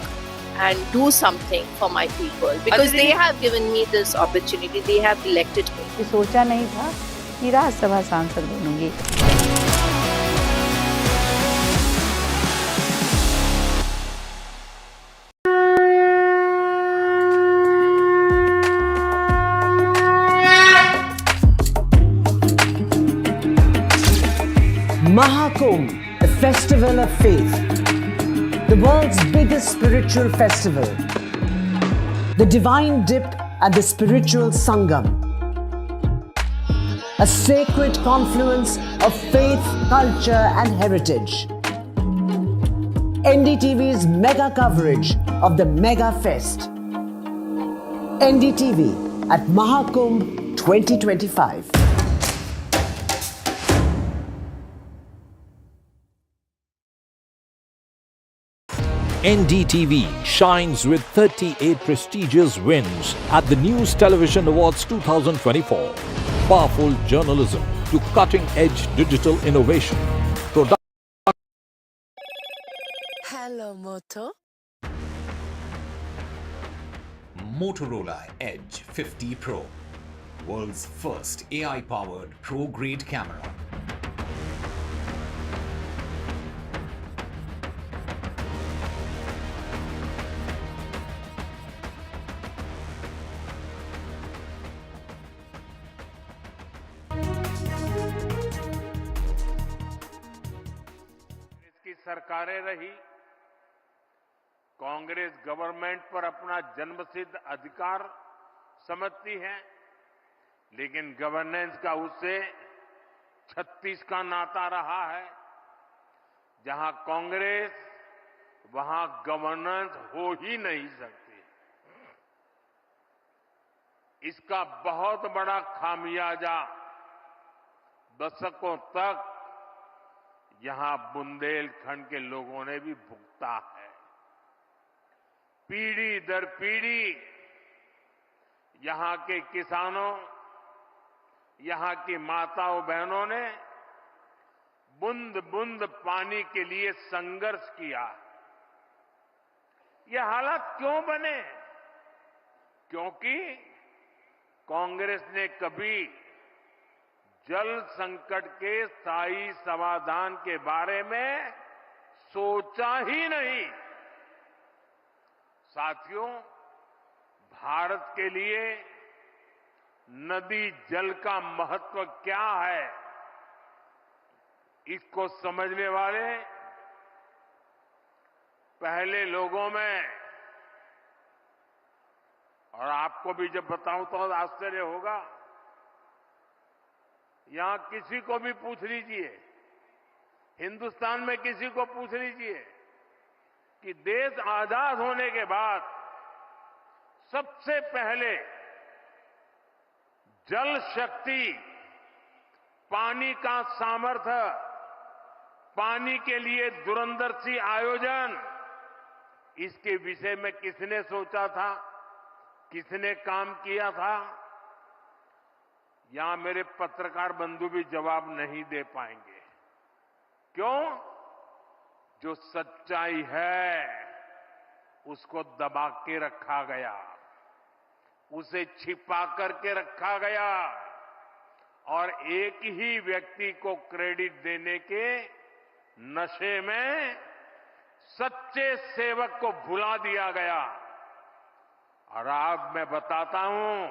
and do something for my people because they have given me this opportunity. They have elected me. सोचा नहीं था कि राज्यसभा सांसद बनूंगी। Mahakumbh, the festival of faith, the world's biggest spiritual festival, the divine dip at the spiritual Sangam, a sacred confluence of faith, culture and heritage. NDTV's mega coverage of the Mega Fest. NDTV at Mahakumbh 2025. NDTV shines with 38 prestigious wins at the News Television Awards 2024. Powerful journalism to cutting-edge digital innovation. Hello, Moto. Motorola Edge 50 Pro, world's first AI-powered pro-grade camera. सरकारें रही। Congress government पर अपना जन्मसिद्ध अधिकार समझती है, लेकिन governance का उससे 36 का नाता रहा है। जहां कांग्रेस, वहां गवर्नेंस हो ही नहीं सकती। इसका बहुत बड़ा खामियाजा दशकों तक यहां बुंदेलखंड के लोगों ने भी भुगता है। पीढ़ी दर पीढ़ी यहां के किसानों, यहां की माताओं बहनों ने बूंद बूंद पानी के लिए संघर्ष किया। ये हालात क्यों बने? क्योंकि कांग्रेस ने कभी जल संकट के स्थायी समाधान के बारे में सोचा ही नहीं। साथियों, भारत के लिए नदी जल का महत्व क्या है, इसको समझने वाले पहले लोगों में, और आपको भी जब बताऊं तो आश्चर्य होगा, यहां किसी को भी पूछ लीजिए, हिंदुस्तान में किसी को पूछ लीजिए कि देश आजाद होने के बाद सबसे पहले जल शक्ति, पानी का सामर्थ्य, पानी के लिए दूरंदर्शी आयोजन, इसके विषय में किसने सोचा था, किसने काम किया था? यहां मेरे पत्रकार बंधु भी जवाब नहीं दे पाएंगे। क्यों? जो सच्चाई है उसको दबा के रखा गया, उसे छिपा करके रखा गया, और एक ही व्यक्ति को क्रेडिट देने के नशे में सच्चे सेवक को भुला दिया गया। और अब मैं बताता हूं,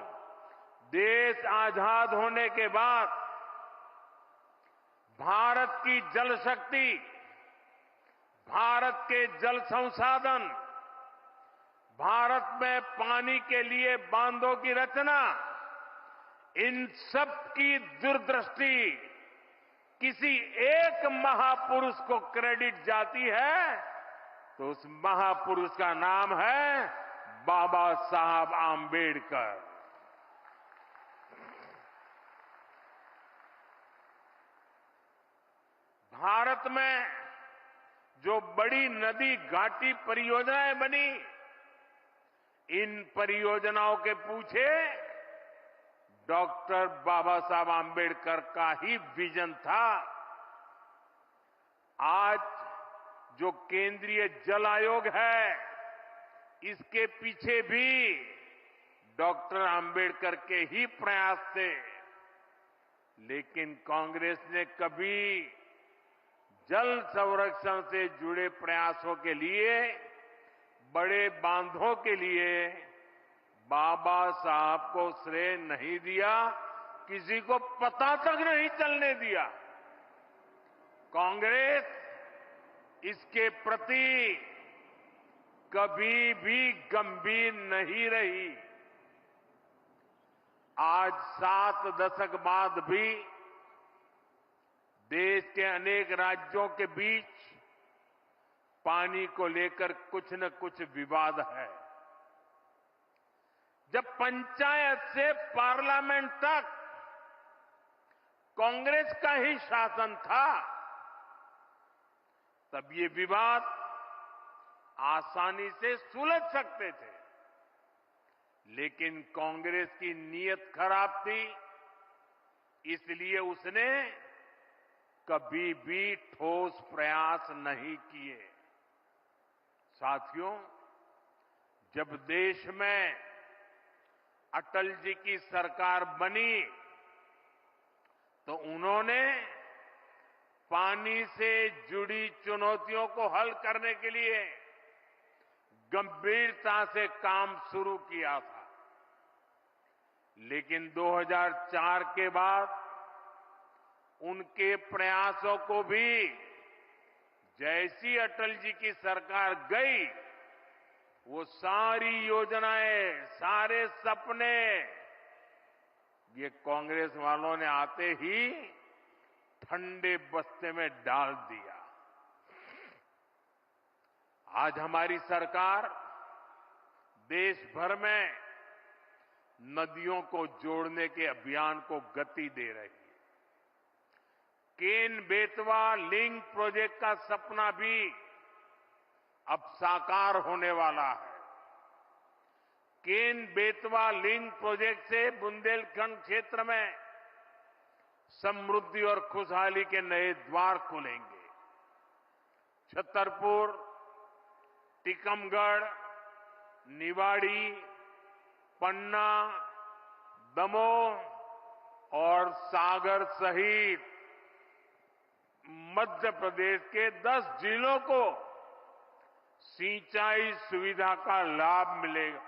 देश आजाद होने के बाद भारत की जल शक्ति, भारत के जल संसाधन, भारत में पानी के लिए बांधों की रचना, इन सब की दूरदृष्टि किसी एक महापुरुष को क्रेडिट जाती है तो उस महापुरुष का नाम है बाबा साहब आंबेडकर। भारत में जो बड़ी नदी घाटी परियोजनाएं बनी, इन परियोजनाओं के पीछे डॉक्टर बाबा साहब आंबेडकर का ही विजन था। आज जो केंद्रीय जल आयोग है, इसके पीछे भी डॉक्टर आंबेडकर के ही प्रयास थे। लेकिन कांग्रेस ने कभी जल संरक्षण से जुड़े प्रयासों के लिए, बड़े बांधों के लिए बाबा साहब को श्रेय नहीं दिया, किसी को पता तक नहीं चलने दिया। कांग्रेस इसके प्रति कभी भी गंभीर नहीं रही। आज 7 दशक बाद भी देश के अनेक राज्यों के बीच पानी को लेकर कुछ न कुछ विवाद है। जब पंचायत से पार्लियामेंट तक कांग्रेस का ही शासन था, तब ये विवाद आसानी से सुलझ सकते थे। लेकिन कांग्रेस की नीयत खराब थी, इसलिए उसने कभी भी ठोस प्रयास नहीं किए। साथियों, जब देश में अटल जी की सरकार बनी तो उन्होंने पानी से जुड़ी चुनौतियों को हल करने के लिए गंभीरता से काम शुरू किया था। लेकिन 2004 के बाद उनके प्रयासों को भी जैसी अटल जी की सरकार गई, वो सारी योजनाएं, सारे सपने ये कांग्रेस वालों ने आते ही ठंडे बस्ते में डाल दिया। आज हमारी सरकार देश भर में नदियों को जोड़ने के अभियान को गति दे रही है। केन बेतवा लिंक प्रोजेक्ट का सपना भी अब साकार होने वाला है। केन बेतवा लिंक प्रोजेक्ट से बुंदेलखंड क्षेत्र में समृद्धि और खुशहाली के नए द्वार खुलेंगे। छतरपुर, टीकमगढ़, निवाड़ी, पन्ना, दमोह और सागर सहित मध्य प्रदेश के 10 जिलों को सिंचाई सुविधा का लाभ मिलेगा।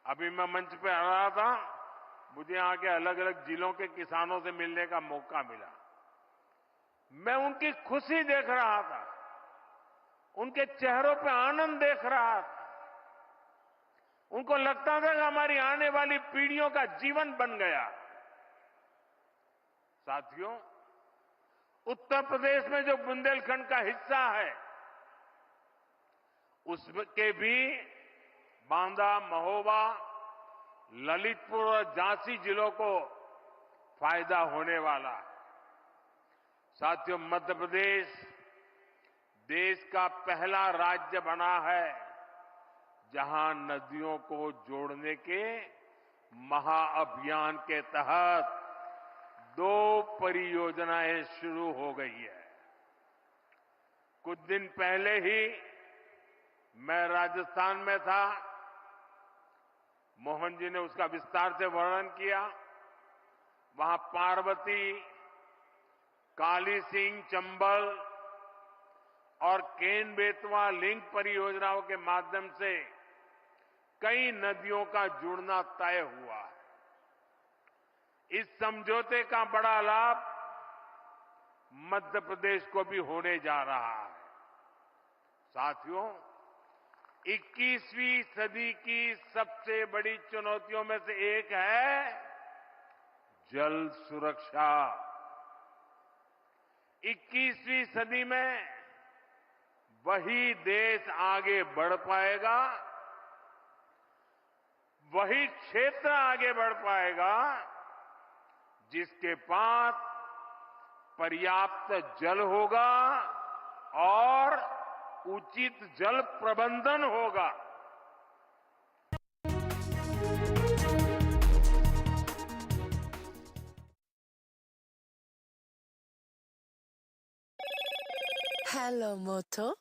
अभी मैं मंच पे आ रहा था, मुझे यहाँ के अलग अलग जिलों के किसानों से मिलने का मौका मिला। मैं उनकी खुशी देख रहा था, उनके चेहरों पे आनंद देख रहा था। उनको लगता था कि हमारी आने वाली पीढ़ियों का जीवन बन गया। साथियों, उत्तर प्रदेश में जो बुंदेलखंड का हिस्सा है, उसके भी बांदा, महोबा, ललितपुर और झांसी जिलों को फायदा होने वाला है। साथियों, मध्य प्रदेश देश का पहला राज्य बना है जहां नदियों को जोड़ने के महाअभियान के तहत 2 परियोजनाएं शुरू हो गई है। कुछ दिन पहले ही मैं राजस्थान में था। मोहन जी ने उसका विस्तार से वर्णन किया। वहां पार्वती, काली सिंह, चंबल और केन बेतवा लिंक परियोजनाओं के माध्यम से कई नदियों का जुड़ना तय हुआ है। इस समझौते का बड़ा लाभ मध्य प्रदेश को भी होने जा रहा है। साथियों, 21वीं सदी की सबसे बड़ी चुनौतियों में से एक है जल सुरक्षा। 21वीं सदी में वही देश आगे बढ़ पाएगा, वही क्षेत्र आगे बढ़ पाएगा जिसके पास पर्याप्त जल होगा और उचित जल प्रबंधन होगा। Hello, Moto.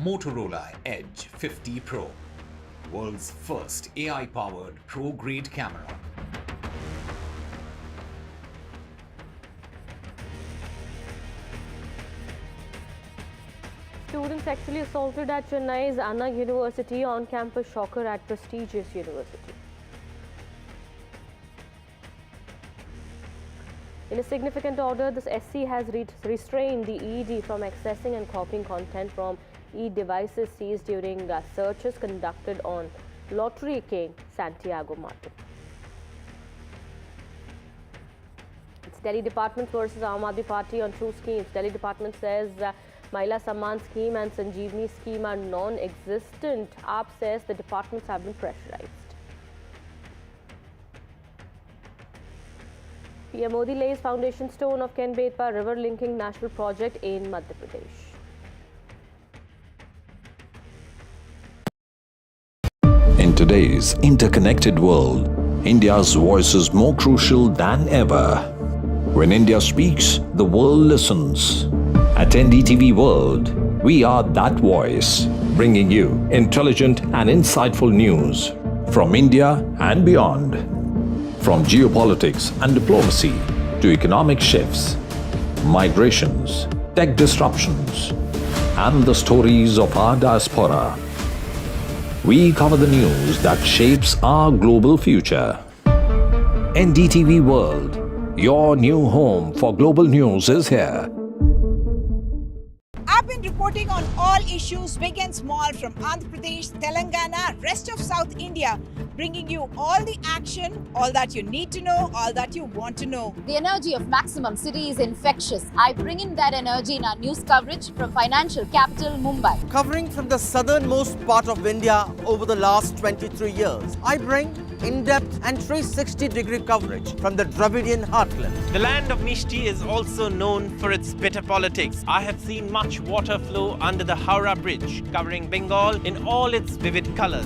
Motorola Edge 50 Pro, world's first AI-powered pro-grade camera. Students sexually assaulted at Chennai's Anna University, on-campus shocker at prestigious university. In a significant order, this SC has restrained the ED from accessing and copying content from e-devices seized during searches conducted on Lottery King Santiago Martin. It's Delhi Department versus Aam Aadmi Party on two schemes. Delhi Department says Mahila Samman scheme and Sanjeevani scheme are non-existent. AAP says the departments have been pressurized. PM Modi lays foundation stone of Ken Betwa river linking national project in Madhya Pradesh. In today's interconnected world, India's voice is more crucial than ever. When India speaks, the world listens. At NDTV World, we are that voice, bringing you intelligent and insightful news from India and beyond. From geopolitics and diplomacy to economic shifts, migrations, tech disruptions, and the stories of our diaspora, we cover the news that shapes our global future. NDTV World, Your new home for global news is here. I've been reporting on all issues, big and small, from Andhra Pradesh, Telangana, rest of South India, bringing you all the action, all that you need to know, all that you want to know. The energy of Maximum City is infectious. I bring in that energy in our news coverage from financial capital Mumbai. Covering from the southernmost part of India over the last 23 years, I bring in-depth and 360-degree coverage from the Dravidian heartland. The land of Mishti is also known for its bitter politics. I have seen much water flow under the Howrah Bridge, covering Bengal in all its vivid colors.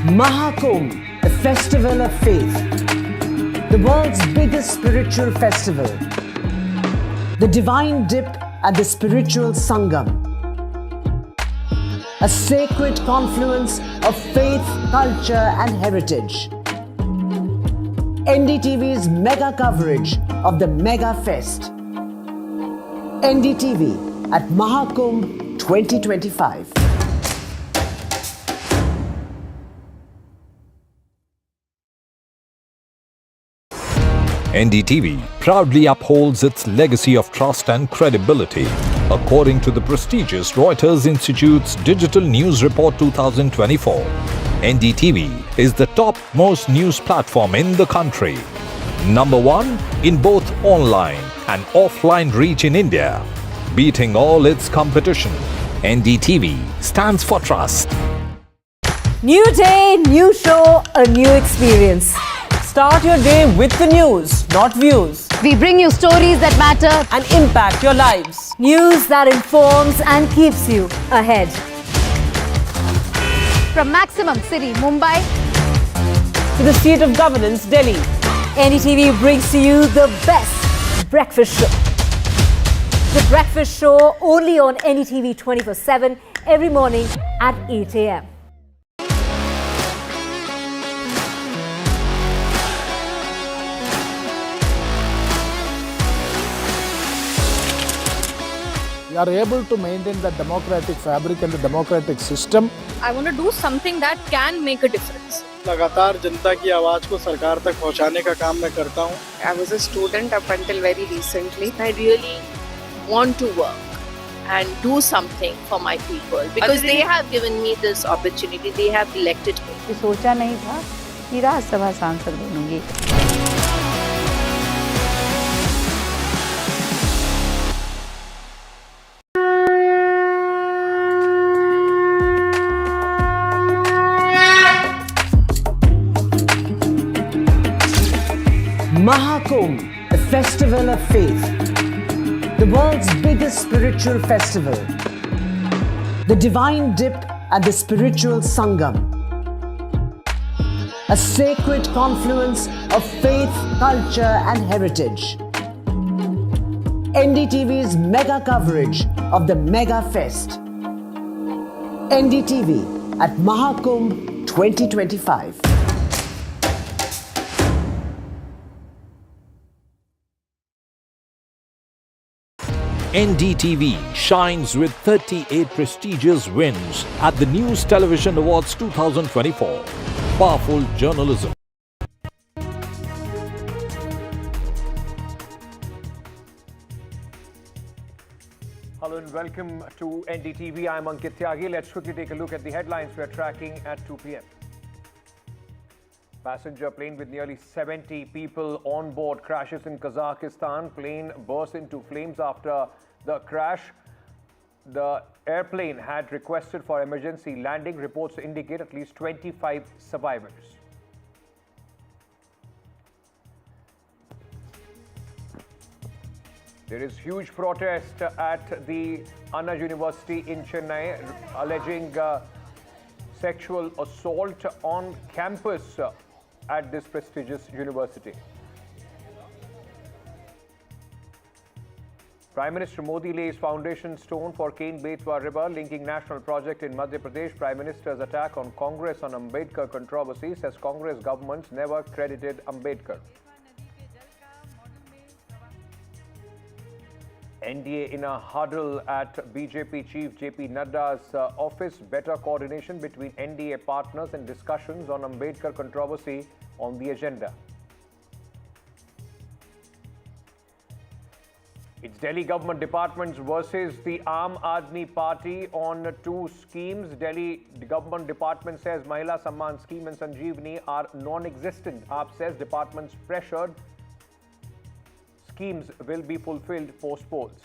Mahakumbh, the festival of faith, the world's biggest spiritual festival, the divine dip at the spiritual Sangam, a sacred confluence of faith, culture and heritage. NDTV's mega coverage of the Mega Fest. NDTV at Mahakumbh 2025. NDTV proudly upholds its legacy of trust and credibility. According to the prestigious Reuters Institute's Digital News Report 2024, NDTV is the top-most news platform in the country. Number 1 in both online and offline reach in India. Beating all its competition, NDTV stands for trust. New day, new show, a new experience. Start your day with the news, not views. We bring you stories that matter and impact your lives. News that informs and keeps you ahead. from Maximum City, Mumbai, to the seat of governance, Delhi. NDTV brings to you the best breakfast show. The breakfast show only on NDTV 24/7 every morning at 8 a.m. We are able to maintain the democratic fabric and the democratic system. I want to do something that can make a difference. लगातार जनता की आवाज को सरकार तक पहुंचाने का काम मैं करता हूं. I was a student up until very recently. I really want to work and do something for my people because they have given me this opportunity. They have elected me. सोचा नहीं था कि राज्यसभा सांसद बनूंगी. Mahakumbh, the festival of faith, the world's biggest spiritual festival, the divine dip at the spiritual Sangam, a sacred confluence of faith, culture and heritage. NDTV's mega coverage of the Mega Fest. NDTV at Mahakumbh 2025. NDTV shines with 38 prestigious wins at the News Television Awards 2024. Powerful journalism. Hello and welcome to NDTV. I'm Ankit Tyagi. Let's quickly take a look at the headlines we're tracking at 2 p.m. Passenger plane with nearly 70 people on board crashes in Kazakhstan. Plane burst into flames after the crash. The airplane had requested for emergency landing. Reports indicate at least 25 survivors. There is huge protest at the Anna University in Chennai alleging sexual assault on campus at this prestigious university. Prime Minister Modi lays foundation stone for Ken Betwa River linking national project in Madhya Pradesh. Prime Minister's attack on Congress on Ambedkar controversy, says Congress governments never credited Ambedkar. NDA in a huddle at BJP Chief JP Nadda's office. Better coordination between NDA partners and discussions on Ambedkar controversy on the agenda. It's Delhi government departments versus the Aam Aadmi Party on two schemes. Delhi government department says Mahila Samman scheme and Sanjeevani are non-existent. AAP says departments pressured. Schemes will be fulfilled post polls.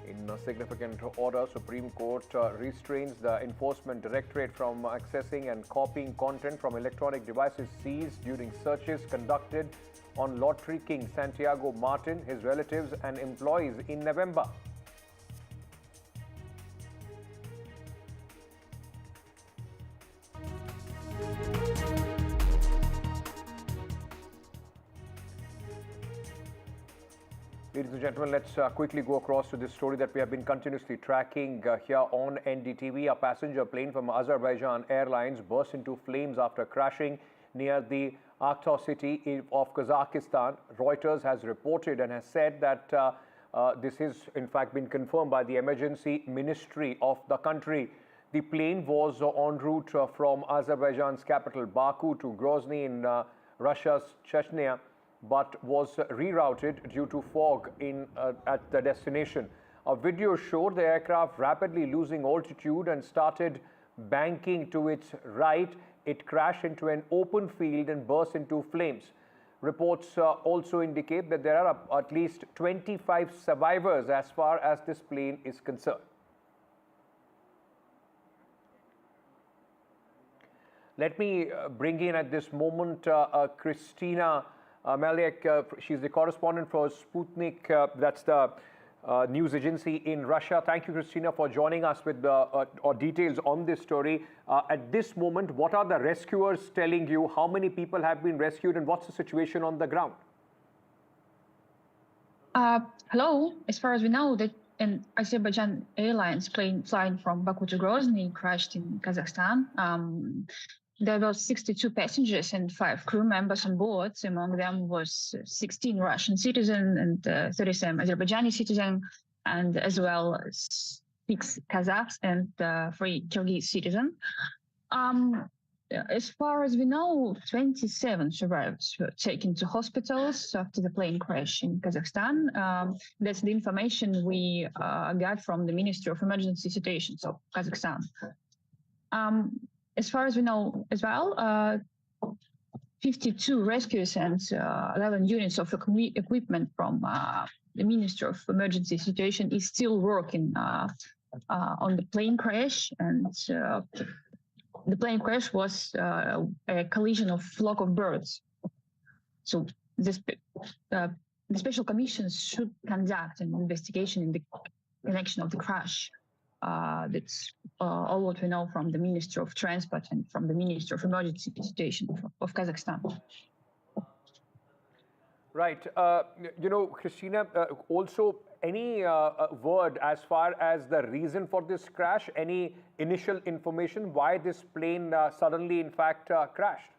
In a significant order, Supreme Court restrains the Enforcement Directorate from accessing and copying content from electronic devices seized during searches conducted on Lottery King Santiago Martin, his relatives and employees in November. Ladies and gentlemen, let's quickly go across to this story that we have been continuously tracking here on NDTV. A passenger plane from Azerbaijan Airlines burst into flames after crashing near the Aktau city of Kazakhstan. Reuters has reported and has said that this has in fact been confirmed by the emergency ministry of the country. The plane was en route from Azerbaijan's capital Baku to Grozny in Russia's Chechnya, but was rerouted due to fog at the destination. A video showed the aircraft rapidly losing altitude and started banking to its right. It crashed into an open field and burst into flames. Reports also indicate that there are at least 25 survivors as far as this plane is concerned. Let me bring in at this moment Christina Maliak. She's the correspondent for Sputnik, that's the news agency in Russia. Thank you, Christina, for joining us with details on this story. At this moment, what are the rescuers telling you? How many people have been rescued and what's the situation on the ground? Hello. As far as we know, that an Azerbaijan Airlines plane flying from Baku to Grozny crashed in Kazakhstan. There were 62 passengers and 5 crew members on board. Among them was 16 Russian citizens and 37 Azerbaijani citizens, and as well as 6 Kazakhs and 3 Kyrgyz citizens. As far as we know, 27 survivors were taken to hospitals after the plane crash in Kazakhstan. That's the information we got from the Ministry of Emergency Situations of Kazakhstan. As far as we know as well, 52 rescues and 11 units of equipment from the Ministry of Emergency Situation is still working on the plane crash. And the plane crash was a collision of flock of birds. So the special commissions should conduct an investigation in the connection of the crash. That's all what we know from the Ministry of Transport and from the Ministry of Emergency Situation of Kazakhstan. Right. You know, Christina, also any word as far as the reason for this crash, any initial information why this plane suddenly, in fact, crashed?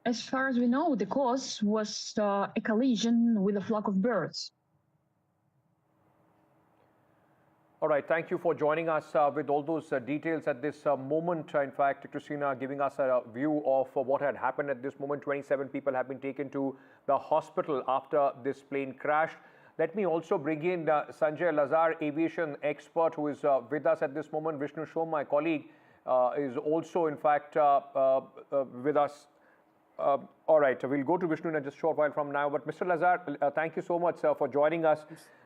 As far as we know, the cause was a collision with a flock of birds. All right, thank you for joining us with all those details at this moment. In fact, Christina giving us a view of what had happened at this moment. 27 people have been taken to the hospital after this plane crashed. Let me also bring in Sanjay Lazar, aviation expert, who is with us at this moment. Vishnu Shom, my colleague, is also, in fact, with us. All right, we'll go to Vishnu in just a short while from now. But Mr. Lazar, thank you so much for joining us.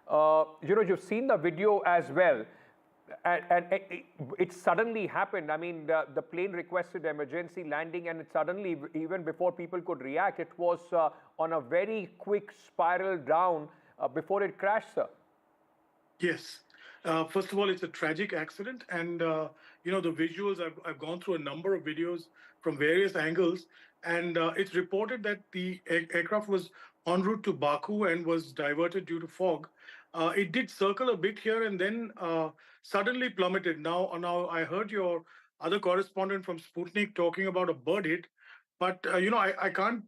You know, you've seen the video as well, and it suddenly happened. I mean, the plane requested emergency landing, and it suddenly, even before people could react, it was on a very quick spiral down before it crashed, sir. Yes. First of all, it's a tragic accident, and you know, the visuals, I've gone through a number of videos from various angles, and it's reported that the aircraft was en route to Baku and was diverted due to fog. It did circle a bit here and then suddenly plummeted. Now I heard your other correspondent from Sputnik talking about a bird hit, but you know, I can't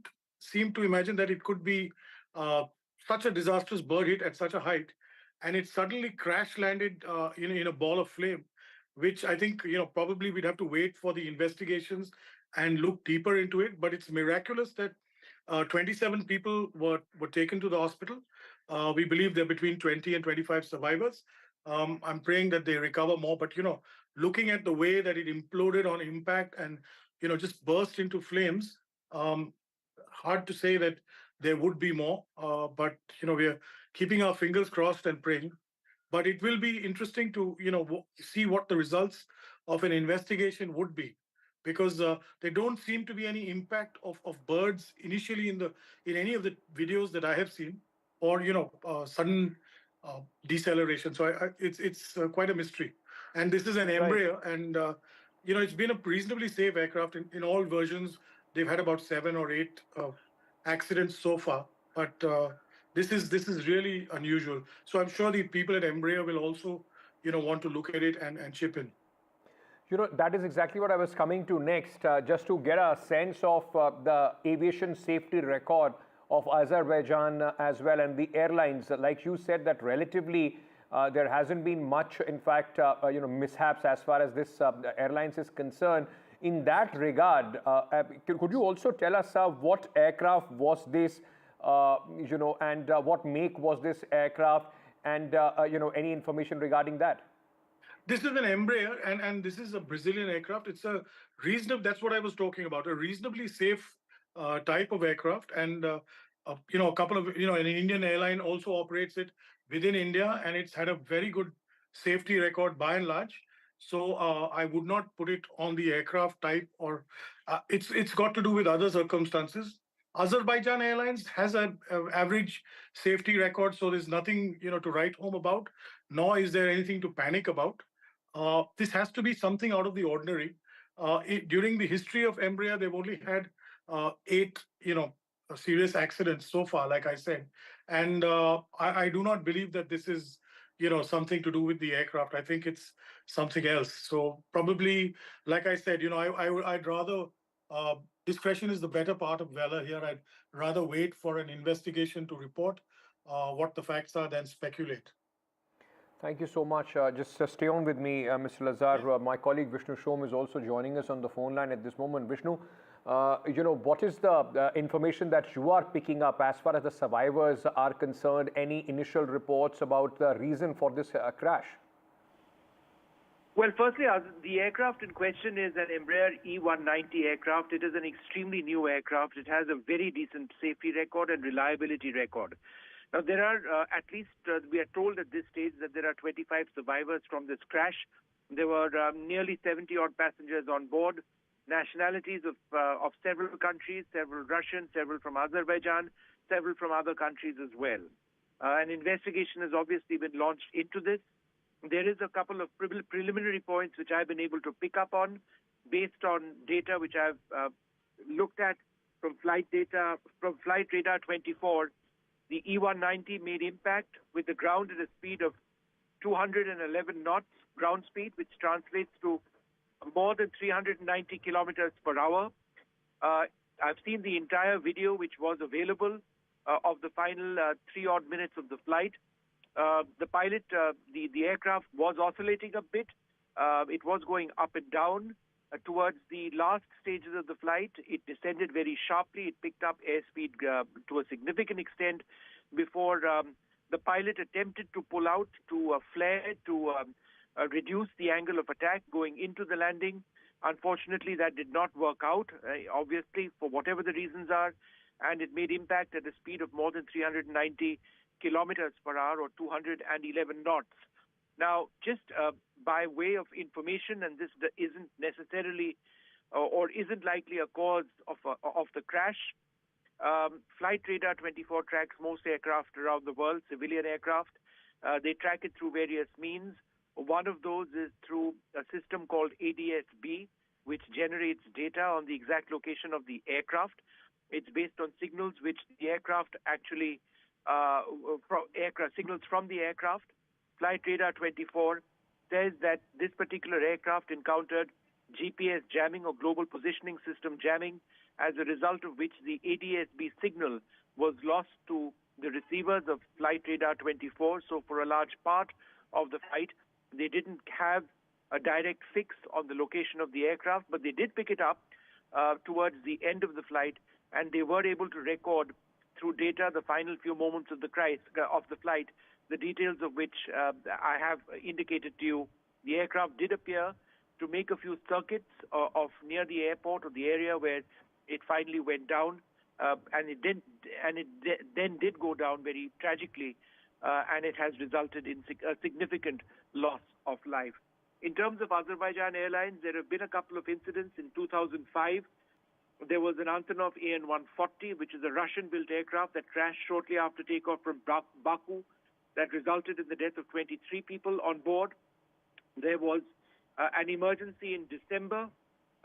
seem to imagine that it could be such a disastrous bird hit at such a height, and it suddenly crash landed in a ball of flame, which I think probably we'd have to wait for the investigations and look deeper into it. But it's miraculous that 27 people were taken to the hospital. We believe there are between 20 and 25 survivors. I'm praying that they recover more. But looking at the way that it imploded on impact and just burst into flames, hard to say that there would be more. But we are keeping our fingers crossed and praying. But it will be interesting to see what the results of an investigation would be, because there don't seem to be any impact of birds initially in any of the videos that I have seen, or sudden deceleration. So it's quite a mystery. And this is an Embraer, and it's been a reasonably safe aircraft in all versions. They've had about 7 or 8 accidents so far, but this is really unusual. So I'm sure the people at Embraer will also want to look at it and chip in. That is exactly what I was coming to next, just to get a sense of the aviation safety record of Azerbaijan as well, and the airlines. Like you said, that relatively there hasn't been much, in fact, mishaps as far as this airlines is concerned. In that regard, could you also tell us what aircraft was this, and what make was this aircraft, and any information regarding that? This is an Embraer, and this is a Brazilian aircraft. It's a reasonable, that's what I was talking about, a reasonably safe type of aircraft. And, a couple of, an Indian airline also operates it within India, and it's had a very good safety record by and large. So I would not put it on the aircraft type, or it's got to do with other circumstances. Azerbaijan Airlines has an average safety record, so there's nothing to write home about, nor is there anything to panic about. This has to be something out of the ordinary. During the history of Embraer, they've only had 8, serious accidents so far, like I said. And I do not believe that this is, something to do with the aircraft. I think it's something else. So probably, like I said, I'd rather, discretion is the better part of valor here. I'd rather wait for an investigation to report what the facts are than speculate. Thank you so much. Just stay on with me, Mr. Lazar. My colleague Vishnu Shom is also joining us on the phone line at this moment. Vishnu, what is the information that you are picking up as far as the survivors are concerned? Any initial reports about the reason for this crash? Well, firstly, the aircraft in question is an Embraer E190 aircraft. It is an extremely new aircraft. It has a very decent safety record and reliability record. Now, there are at least, we are told at this stage that there are 25 survivors from this crash. There were nearly 70-odd passengers on board, nationalities of several countries, several Russian, several from Azerbaijan, several from other countries as well. An investigation has obviously been launched into this. There is a couple of preliminary points which I've been able to pick up on based on data which I've looked at from flight data, from Flight Radar 24. The E190 made impact with the ground at a speed of 211 knots ground speed, which translates to more than 390 kilometers per hour. I've seen the entire video which was available of the final 3-odd minutes of the flight. The pilot, the aircraft was oscillating a bit. It was going up and down. Towards the last stages of the flight, it descended very sharply. It picked up airspeed to a significant extent before the pilot attempted to pull out to flare to reduce the angle of attack going into the landing. Unfortunately, that did not work out, obviously, for whatever the reasons are, and it made impact at a speed of more than 390 kilometers per hour or 211 knots. Now, just by way of information, and this isn't necessarily or isn't likely a cause of the crash, Flight Radar 24 tracks most aircraft around the world, civilian aircraft. They track it through various means. One of those is through a system called ADS-B, which generates data on the exact location of the aircraft. It's based on signals which the aircraft actually, signals from the aircraft. Flight Radar 24 says that this particular aircraft encountered GPS jamming or global positioning system jamming, as a result of which the ADS-B signal was lost to the receivers of Flight Radar 24. So for a large part of the flight, they didn't have a direct fix on the location of the aircraft, but they did pick it up towards the end of the flight, and they were able to record through data the final few moments of the flight, the details of which I have indicated to you. The aircraft did appear to make a few circuits of near the airport or the area where it finally went down, and it then did go down very tragically, and it has resulted in a significant loss of life. In terms of Azerbaijan Airlines, there have been a couple of incidents. In 2005, there was an Antonov AN-140, which is a Russian-built aircraft that crashed shortly after takeoff from Baku. That resulted in the death of 23 people on board. There was an emergency in December.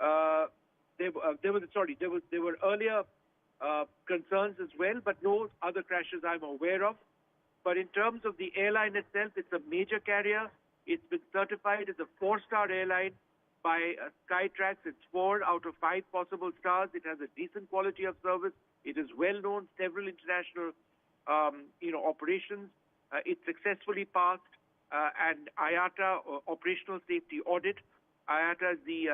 There were earlier concerns as well, but no other crashes I'm aware of. But in terms of the airline itself, it's a major carrier. It's been certified as a 4-star airline by Skytrax. It's 4 out of 5 possible stars. It has a decent quality of service. It is well known, several international operations. It successfully passed an IATA operational safety audit. IATA is the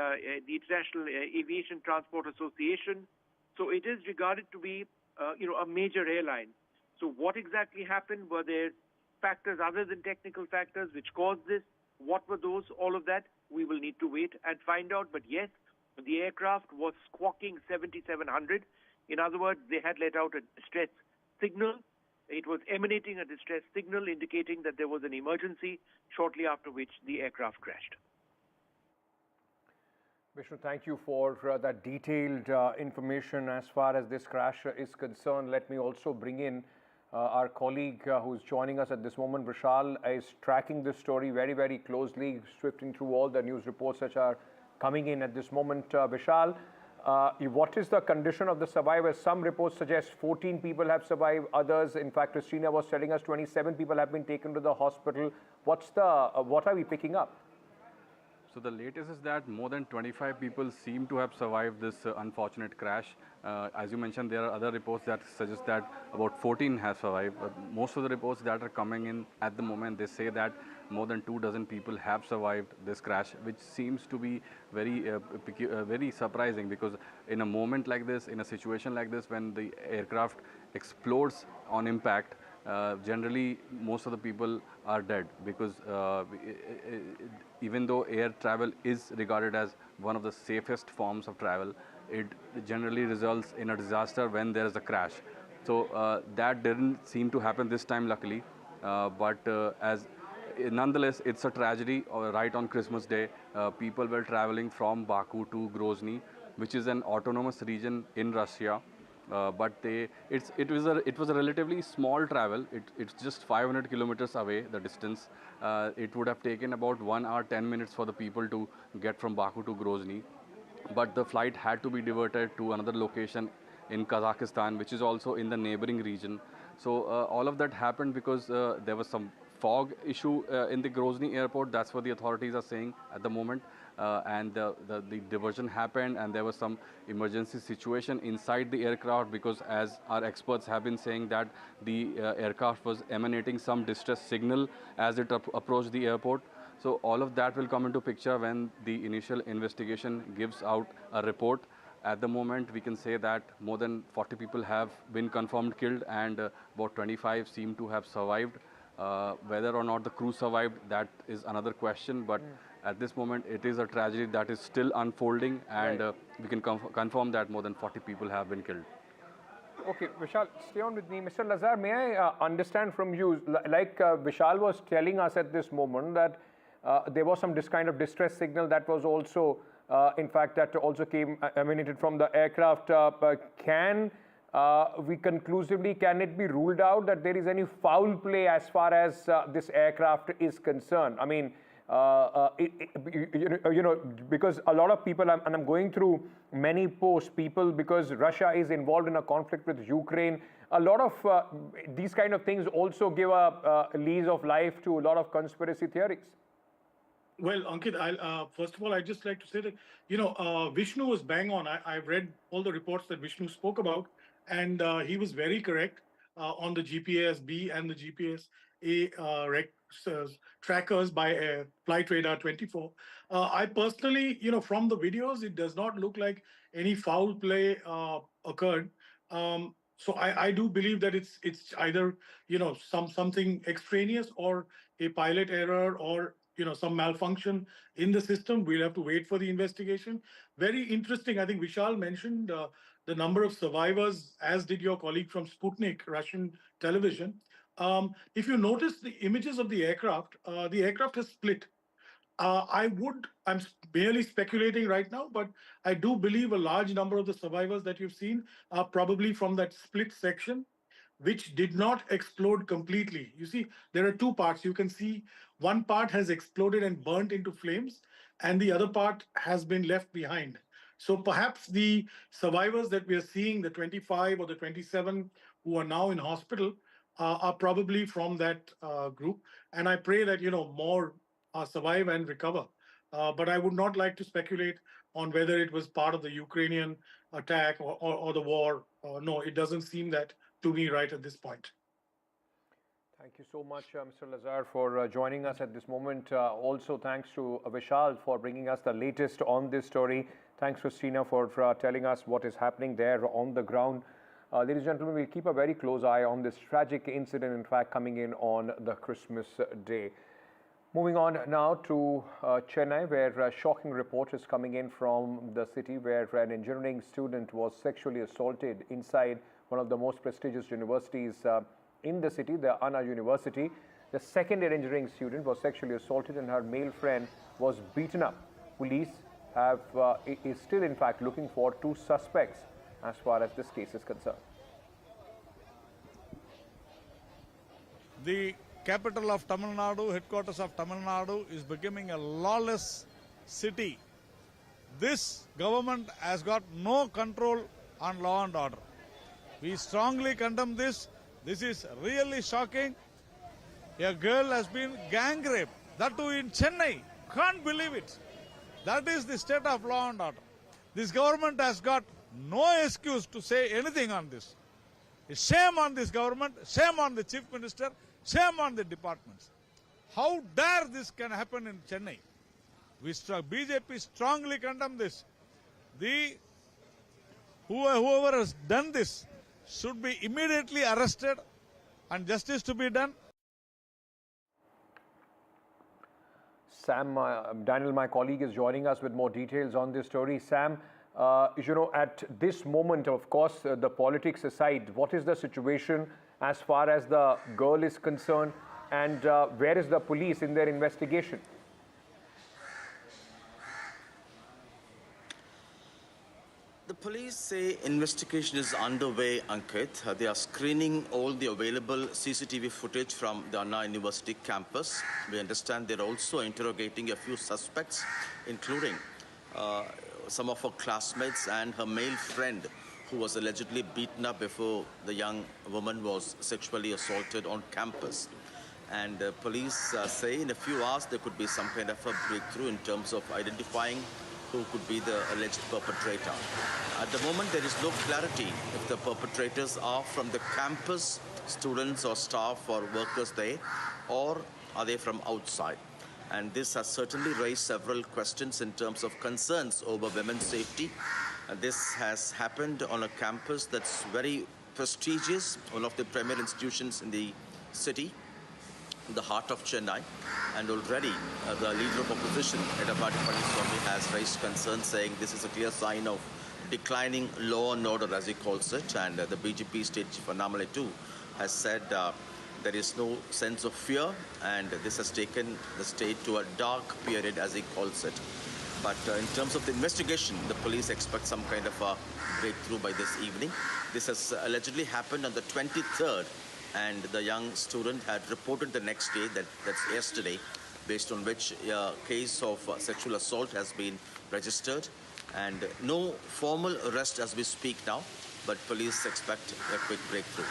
International Aviation Transport Association. So it is regarded to be a major airline. So what exactly happened? Were there factors other than technical factors which caused this? What were those? All of that we will need to wait and find out. But yes, the aircraft was squawking 7700. In other words, they had let out a distress signal. It was emanating a distress signal indicating that there was an emergency, shortly after which the aircraft crashed. Vishnu, thank you for that detailed information as far as this crash is concerned. Let me also bring in our colleague who's joining us at this moment. Vishal is tracking this story very, very closely, sifting through all the news reports that are coming in at this moment. Vishal, what is the condition of the survivors? Some reports suggest 14 people have survived. Others, in fact, Christina was telling us 27 people have been taken to the hospital. What are we picking up? So the latest is that more than 25 people seem to have survived this unfortunate crash. As you mentioned, there are other reports that suggest that about 14 have survived. Most of the reports that are coming in at the moment, they say that more than 24 people have survived this crash, which seems to be very surprising, because in a moment like this, in a situation like this, when the aircraft explodes on impact, generally most of the people are dead, because even though air travel is regarded as one of the safest forms of travel, it generally results in a disaster when there is a crash. So that didn't seem to happen this time, luckily, nonetheless, it's a tragedy. Right on Christmas Day, people were traveling from Baku to Grozny, which is an autonomous region in Russia. But it was a relatively small travel. It's just 500 kilometers away, the distance. It would have taken about 1 hour 10 minutes for the people to get from Baku to Grozny. But the flight had to be diverted to another location in Kazakhstan, which is also in the neighboring region. So all of that happened because there was some fog issue in the Grozny airport. That's what the authorities are saying at the moment. And the diversion happened, and there was some emergency situation inside the aircraft, because as our experts have been saying that the aircraft was emanating some distress signal as it approached the airport. So all of that will come into picture when the initial investigation gives out a report. At the moment, we can say that more than 40 people have been confirmed killed, and about 25 seem to have survived. Whether or not the crew survived, that is another question. But at this moment, it is a tragedy that is still unfolding, and we can confirm that more than 40 people have been killed. Okay, Vishal, stay on with me. Mr. Lazar, may I understand from you, like Vishal was telling us at this moment, that there was some kind of distress signal that was also, in fact, that also emanated from the aircraft. Can it be ruled out that there is any foul play as far as this aircraft is concerned? I mean, because a lot of people, and I'm going through many posts, because Russia is involved in a conflict with Ukraine, a lot of these kind of things also give a lease of life to a lot of conspiracy theories. Well, Ankit, first of all, I'd just like to say that, Vishnu was bang on. I've read all the reports that Vishnu spoke about, and he was very correct on the GPS-B and the GPS-A trackers by Flight Radar 24. I personally, from the videos, it does not look like any foul play occurred. So I do believe that it's either something extraneous or a pilot error or some malfunction in the system. We'll have to wait for the investigation. Very interesting. I think Vishal mentioned the number of survivors, as did your colleague from Sputnik, Russian television. If you notice the images of the aircraft has split. I'm barely speculating right now, but I do believe a large number of the survivors that you've seen are probably from that split section, which did not explode completely. You see, there are two parts. You can see one part has exploded and burnt into flames, and the other part has been left behind. So perhaps the survivors that we are seeing, the 25 or the 27 who are now in hospital, are probably from that group. And I pray that, more survive and recover. But I would not like to speculate on whether it was part of the Ukrainian attack or the war. No, it doesn't seem that to me right at this point. Thank you so much, Mr. Lazar, for joining us at this moment. Also, thanks to Vishal for bringing us the latest on this story. Thanks, Christina, for telling us what is happening there on the ground. Ladies and gentlemen, we'll keep a very close eye on this tragic incident, in fact, coming in on the Christmas day. Moving on now to Chennai, where a shocking report is coming in from the city where an engineering student was sexually assaulted inside one of the most prestigious universities in the city, the Anna University. The second-year engineering student was sexually assaulted and her male friend was beaten up. Police is still, in fact, looking for two suspects as far as this case is concerned. The capital of Tamil Nadu, headquarters of Tamil Nadu, is becoming a lawless city. This government has got no control on law and order. We strongly condemn this. This is really shocking. A girl has been gang raped, that too in Chennai. Can't believe it. That is the state of law and order. This government has got no excuse to say anything on this. Shame on this government, shame on the chief minister, shame on the departments. How dare this can happen in Chennai? BJP strongly condemn this. Whoever has done this should be immediately arrested and justice to be done. Sam, Daniel, my colleague, is joining us with more details on this story. Sam, at this moment, of course, the politics aside, what is the situation as far as the girl is concerned, and where is the police in their investigation? The police say investigation is underway, Ankit. They are screening all the available CCTV footage from the Anna University campus. We understand they're also interrogating a few suspects, including some of her classmates and her male friend, who was allegedly beaten up before the young woman was sexually assaulted on campus. And police say in a few hours there could be some kind of a breakthrough in terms of identifying who could be the alleged perpetrator. At the moment, there is no clarity if the perpetrators are from the campus, students or staff or workers there, or are they from outside. And this has certainly raised several questions in terms of concerns over women's safety. This has happened on a campus that's very prestigious, one of the premier institutions in the city, the heart of Chennai, and already the leader of opposition, Edapadi Palaniswamy, has raised concerns saying this is a clear sign of declining law and order, as he calls it, and the BJP state chief Annamalai too has said there is no sense of fear, and this has taken the state to a dark period, as he calls it. But in terms of the investigation, the police expect some kind of a breakthrough by this evening. This has allegedly happened on the 23rd, and the young student had reported the next day, that's yesterday, based on which a case of sexual assault has been registered, and no formal arrest as we speak now, but police expect a quick breakthrough.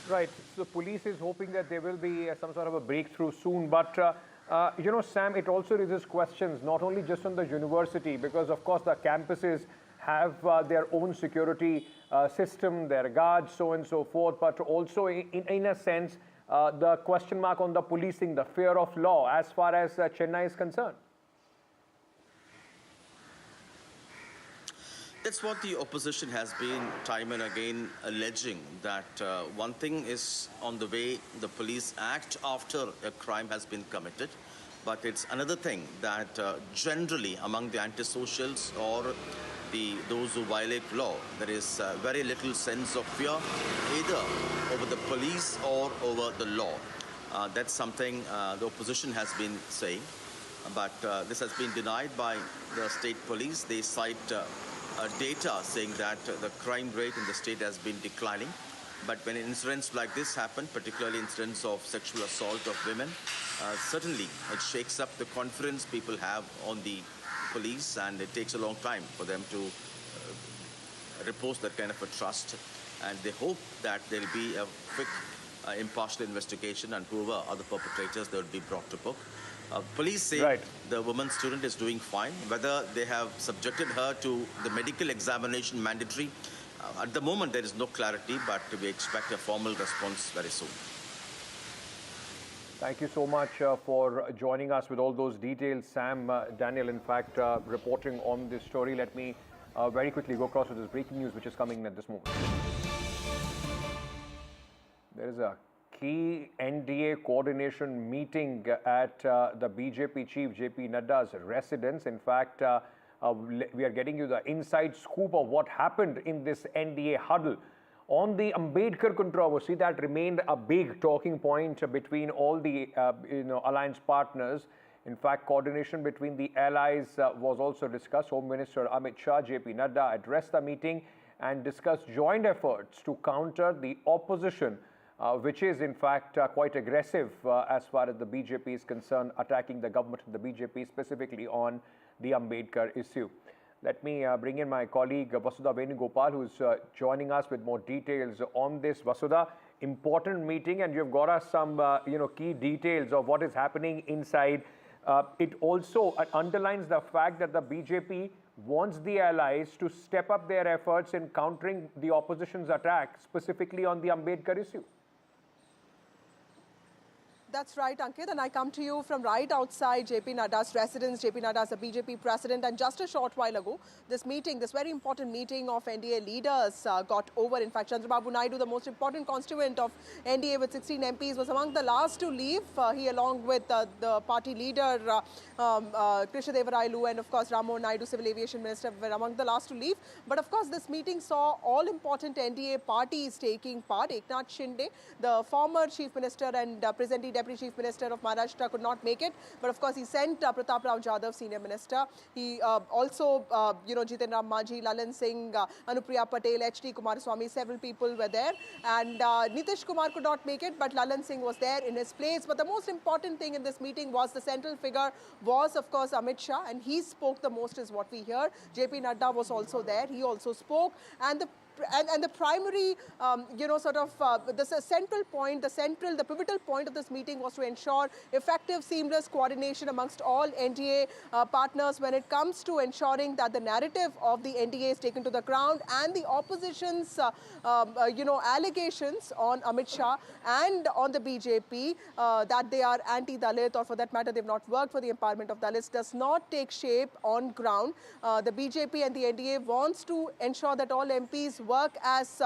Right, so police is hoping that there will be some sort of a breakthrough soon, but You know, Sam, it also raises questions, not only just on the university, because of course the campuses have their own security system, their guards, so on and so forth, but also in a sense, the question mark on the policing, the fear of law as far as Chennai is concerned. That's what the opposition has been time and again alleging, that one thing is on the way the police act after a crime has been committed, but it's another thing that generally among the antisocials or those who violate law, there is very little sense of fear either over the police or over the law. That's something the opposition has been saying, but this has been denied by the state police. They cite data saying that the crime rate in the state has been declining. But when incidents like this happen, particularly incidents of sexual assault of women, certainly it shakes up the confidence people have on the police, and it takes a long time for them to repose that kind of a trust. And they hope that there will be a quick, impartial investigation, and whoever are the perpetrators, they will be brought to book. Police say the woman student is doing fine. Whether they have subjected her to the medical examination mandatory, at the moment there is no clarity, but we expect a formal response very soon. Thank you so much for joining us with all those details, Sam. Daniel, in fact, reporting on this story. Let me very quickly go across to this breaking news which is coming in at this moment. There is a key NDA coordination meeting at the BJP chief JP Nadda's residence. In fact, we are getting you the inside scoop of what happened in this NDA huddle. On the Ambedkar controversy, that remained a big talking point between all the alliance partners. In fact, coordination between the allies was also discussed. Home Minister Amit Shah, JP Nadda addressed the meeting and discussed joint efforts to counter the opposition, which is in fact quite aggressive as far as the BJP is concerned, attacking the government and the BJP specifically on the Ambedkar issue. Let me bring in my colleague Vasudha Venugopal, who is joining us with more details on this. Vasudha, important meeting, and you've got us some key details of what is happening inside. It also underlines the fact that the BJP wants the allies to step up their efforts in countering the opposition's attack, specifically on the Ambedkar issue. That's right, Ankit, and I come to you from right outside JP Nadda's residence. JP Nadda is the BJP president, and just a short while ago, this very important meeting of NDA leaders got over. In fact, Chandrababu Naidu, the most important constituent of NDA with 16 MPs, was among the last to leave. He, along with the party leader, Krishna Devarailu, and of course, Ramo Naidu, Civil Aviation Minister, were among the last to leave. But of course, this meeting saw all important NDA parties taking part. Eknath Shinde, the former Chief Minister and presently Deputy Chief Minister of Maharashtra, could not make it, but of course he sent Pratap Rao Jadhav, Senior Minister. He also, Jiten Ram Majhi, Lalan Singh, Anupriya Patel, H.D. Kumaraswamy, several people were there, and Nitish Kumar could not make it, but Lalan Singh was there in his place. But the most important thing in this meeting was the central figure was, of course, Amit Shah, and he spoke the most, is what we hear. JP Nadda was also there. He also spoke, and the primary, the central point, the pivotal point of this meeting was to ensure effective, seamless coordination amongst all NDA partners when it comes to ensuring that the narrative of the NDA is taken to the ground, and the opposition's, allegations on Amit Shah and on the BJP that they are anti-Dalit, or for that matter, they've not worked for the empowerment of Dalits, does not take shape on ground. The BJP and the NDA wants to ensure that all MPs work as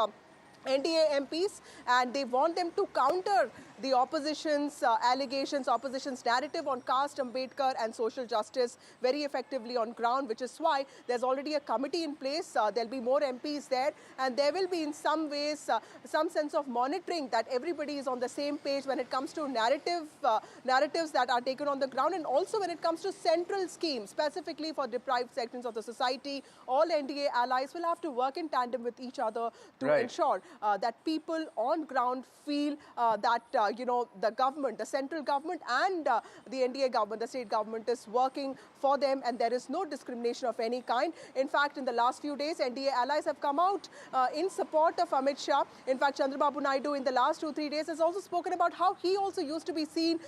NDA MPs, and they want them to counter the opposition's allegations, opposition's narrative on caste, Ambedkar and social justice very effectively on ground, which is why there's already a committee in place. There'll be more MPs there, and there will be in some ways some sense of monitoring that everybody is on the same page when it comes to narratives that are taken on the ground, and also when it comes to central schemes, specifically for deprived sections of the society. All NDA allies will have to work in tandem with each other to ensure that people on ground feel that the government, the central government and the NDA government, the state government is working for them, and there is no discrimination of any kind. In fact, in the last few days, NDA allies have come out in support of Amit Shah. In fact, Chandrababu Naidu in the last 2-3 days has also spoken about how he also used to be seen,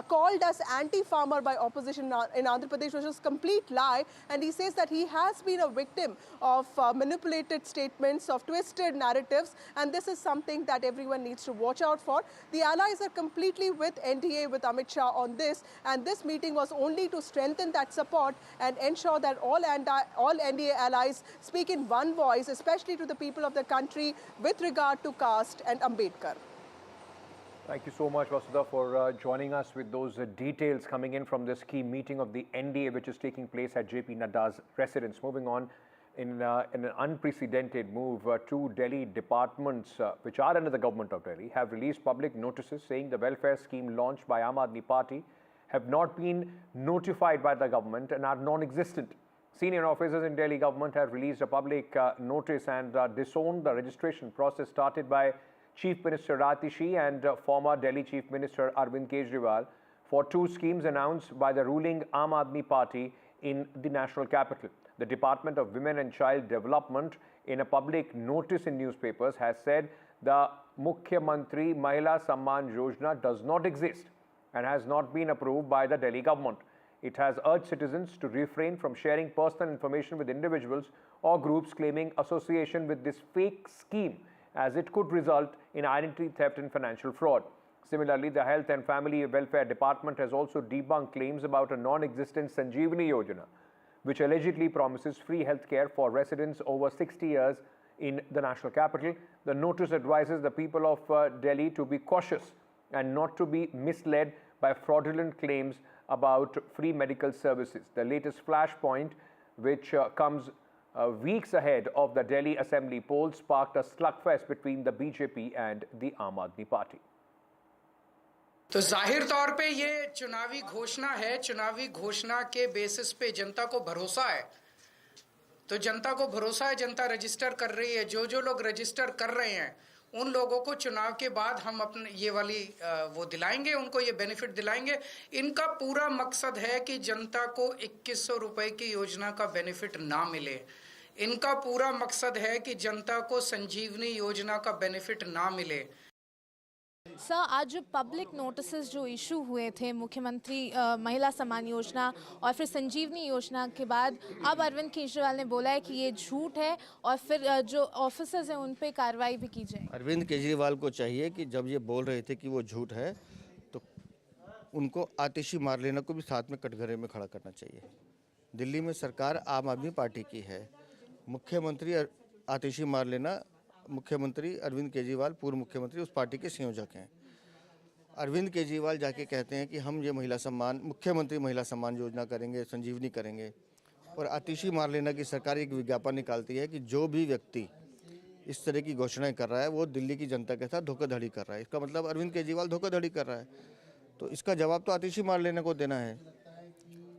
called as anti-farmer by opposition in Andhra Pradesh, which is a complete lie. And he says that he has been a victim of manipulated statements, of twisted narratives, and this is something that everyone needs to watch out for. The allies are completely with NDA, with Amit Shah on this, and this meeting was only to strengthen that support and ensure that all NDA allies speak in one voice, especially to the people of the country with regard to caste and Ambedkar. Thank you so much, Vasudha, for joining us with those details coming in from this key meeting of the NDA, which is taking place at JP Nadda's residence. Moving on, in an unprecedented move, two Delhi departments, which are under the government of Delhi, have released public notices saying the welfare scheme launched by Aam Aadmi Party have not been notified by the government and are non-existent. Senior officers in Delhi government have released a public notice and disowned the registration process started by Chief Minister Atishi and former Delhi Chief Minister Arvind Kejriwal for two schemes announced by the ruling Aam Aadmi Party in the national capital. The Department of Women and Child Development, in a public notice in newspapers, has said the Mukhyamantri Mahila Samman Yojana does not exist and has not been approved by the Delhi government. It has urged citizens to refrain from sharing personal information with individuals or groups claiming association with this fake scheme, as it could result in identity theft and financial fraud. Similarly, the Health and Family Welfare Department has also debunked claims about a non-existent Sanjeevani Yojana, which allegedly promises free healthcare for residents over 60 years in the national capital. The notice advises the people of Delhi to be cautious and not to be misled by fraudulent claims about free medical services. The latest flashpoint, which comes weeks ahead of the Delhi Assembly polls, sparked a slugfest between the BJP and the Aam Aadmi Party. तो जाहिर तौर पे ये चुनावी घोषणा है, चुनावी घोषणा के बेसिस पे जनता को भरोसा है, तो जनता को भरोसा है, जनता रजिस्टर कर रही है। जो लोग रजिस्टर कर रहे हैं उन लोगों को चुनाव के बाद हम अपने ये वाली वो दिलाएंगे, उनको ये बेनिफिट दिलाएंगे। इनका पूरा मकसद है कि जनता को 2100 रुपए की योजना का बेनिफिट ना मिले। इनका पूरा मकसद है कि जनता को संजीवनी योजना का बेनिफिट ना मिले। सर, आज जो पब्लिक नोटिसेस जो इशू हुए थे मुख्यमंत्री महिला सम्मान योजना और फिर संजीवनी योजना के बाद, अब अरविंद केजरीवाल ने बोला है कि ये झूठ है और फिर जो ऑफिसर्स हैं उन पे कार्रवाई भी की जाए। अरविंद केजरीवाल को चाहिए कि जब ये बोल रहे थे कि वो झूठ है तो उनको आतिशी मार लेना को भी साथ में कटघरे में खड़ा करना चाहिए। दिल्ली में सरकार आम आदमी पार्टी की है, मुख्यमंत्री आतिशी मार लेना, मुख्यमंत्री अरविंद केजरीवाल पूर्व मुख्यमंत्री उस पार्टी के संयोजक हैं। अरविंद केजरीवाल जाके कहते हैं कि हम ये महिला सम्मान, मुख्यमंत्री महिला सम्मान योजना करेंगे, संजीवनी करेंगे, और आतिशी मार लेना की सरकार एक विज्ञापन निकालती है कि जो भी व्यक्ति इस तरह की घोषणाएं कर रहा है वो दिल्ली की जनता के साथ धोखाधड़ी कर रहा है। इसका मतलब अरविंद केजरीवाल धोखाधड़ी कर रहा है, तो इसका जवाब तो आतिशी मार लेने को देना है।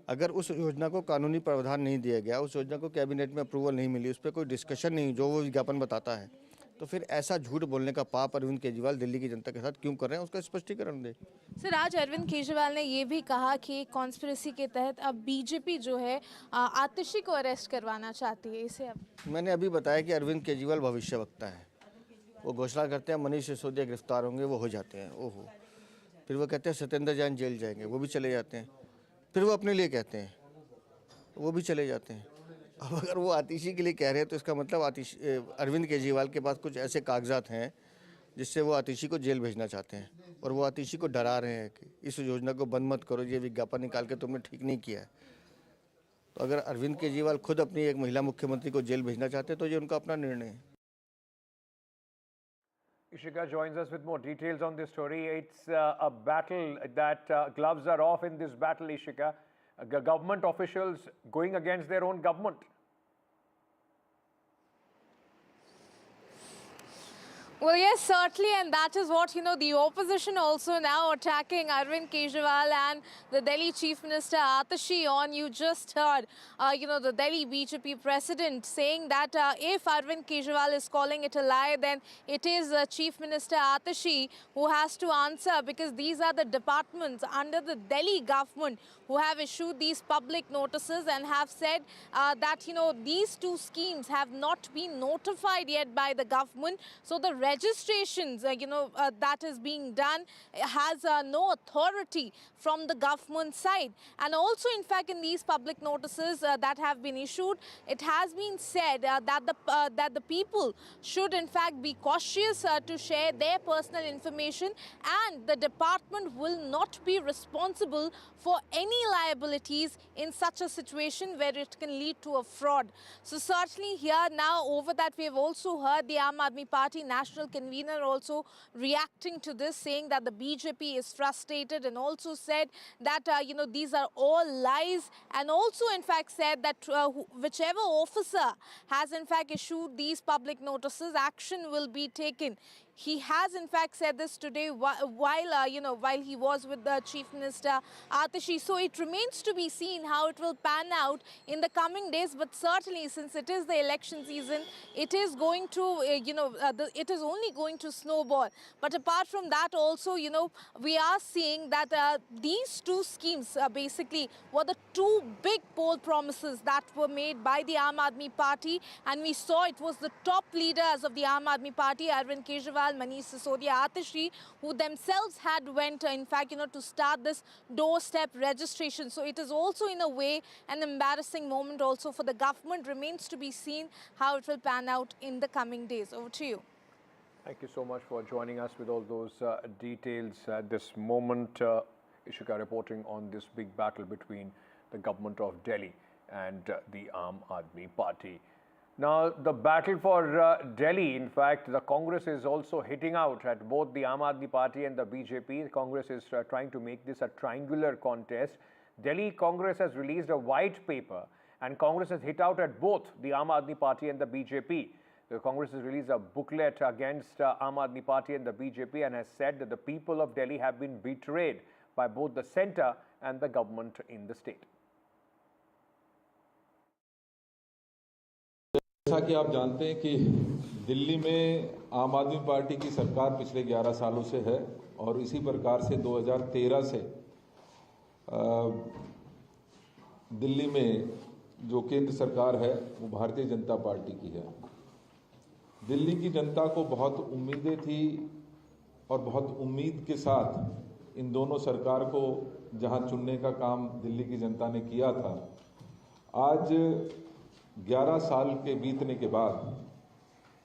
अगर उस योजना को कानूनी प्रावधान नहीं दिया गया, उस योजना को कैबिनेट में अप्रूवल नहीं मिली, उस पर कोई डिस्कशन नहीं जो वो विज्ञापन बताता है, तो फिर ऐसा झूठ बोलने का पाप अरविंद केजरीवाल दिल्ली की जनता के साथ क्यों कर रहे हैं, उसका स्पष्टीकरण दे। सर, आज अरविंद केजरीवाल ने ये भी कहा कि कॉन्स्पिरेसी के तहत अब बीजेपी जो है आतिशी को अरेस्ट करवाना चाहती है। इसे अब मैंने अभी बताया कि अरविंद केजरीवाल भविष्यवक्ता है, वो घोषणा करते हैं मनीष सिसोदिया गिरफ्तार होंगे, वो हो जाते हैं, ओहो, फिर वो कहते हैं सत्येंद्र जैन जेल जाएंगे, वो भी चले जाते हैं, फिर वो अपने लिए कहते हैं, वो भी चले जाते हैं। अब अगर वो आतिशी के लिए कह रहे हैं तो इसका मतलब अरविंद केजरीवाल के पास कुछ ऐसे कागजात हैं जिससे वो आतिशी को जेल भेजना चाहते हैं, और वो आतिशी को डरा रहे हैं कि इस योजना को बंद मत करो, ये विज्ञापन निकाल के तुमने ठीक नहीं किया है। तो अगर अरविंद केजरीवाल खुद अपनी एक महिला मुख्यमंत्री को जेल भेजना चाहते हैं तो ये उनका अपना निर्णय है। Ishika joins us with more details on this story. It's a battle that gloves are off in this battle, Ishika. Government officials going against their own government. Well, yes, certainly, and that is what, the opposition also now attacking Arvind Kejriwal and the Delhi Chief Minister Atashi on. You just heard, the Delhi BJP president saying that if Arvind Kejriwal is calling it a lie, then it is Chief Minister Atashi who has to answer, because these are the departments under the Delhi government who have issued these public notices and have said that, these two schemes have not been notified yet by the government. So the registrations, that is being done has no authority from the government side. And also, in fact, in these public notices that have been issued, it has been said that the people should, in fact, be cautious to share their personal information, and the department will not be responsible for any liabilities in such a situation where it can lead to a fraud. So certainly here now, over that, we have also heard the Aam Aadmi Party national convener also reacting to this, saying that the BJP is frustrated, and also said that, these are all lies, and also in fact said that whichever officer has in fact issued these public notices, action will be taken. He has in fact said this today while he was with the Chief Minister Atashi. So it remains to be seen how it will pan out in the coming days. But certainly, since it is the election season, it is going to, it is only going to snowball. But apart from that also, we are seeing that these two schemes basically were the two big poll promises that were made by the Aam Aadmi Party. And we saw it was the top leaders of the Aam Aadmi Party, Arvind Kejriwal, Manish Sisodia, Atashi, who themselves had went, in fact, to start this doorstep registration. So it is also in a way an embarrassing moment also for the government. Remains to be seen how it will pan out in the coming days. Over to you. Thank you so much for joining us with all those details at this moment. Ishika reporting on this big battle between the government of Delhi and the Aam Aadmi Party. Now, the battle for Delhi, in fact, the Congress is also hitting out at both the Aam Aadmi Party and the BJP. The Congress is trying to make this a triangular contest. Delhi Congress has released a white paper, and Congress has hit out at both the Aam Aadmi Party and the BJP. The Congress has released a booklet against Aam Aadmi Party and the BJP, and has said that the people of Delhi have been betrayed by both the centre and the government in the state. जैसा कि आप जानते हैं कि दिल्ली में आम आदमी party की सरकार पिछले 11 सालों से है, और इसी प्रकार से 2013 से दिल्ली में जो केंद्र सरकार है वो भारतीय जनता पार्टी की है। दिल्ली की जनता को बहुत उम्मीदें थी, और बहुत उम्मीद के साथ इन दोनों सरकार को जहां चुनने का काम दिल्ली की जनता ने किया था, आज 11 साल के बीतने के बाद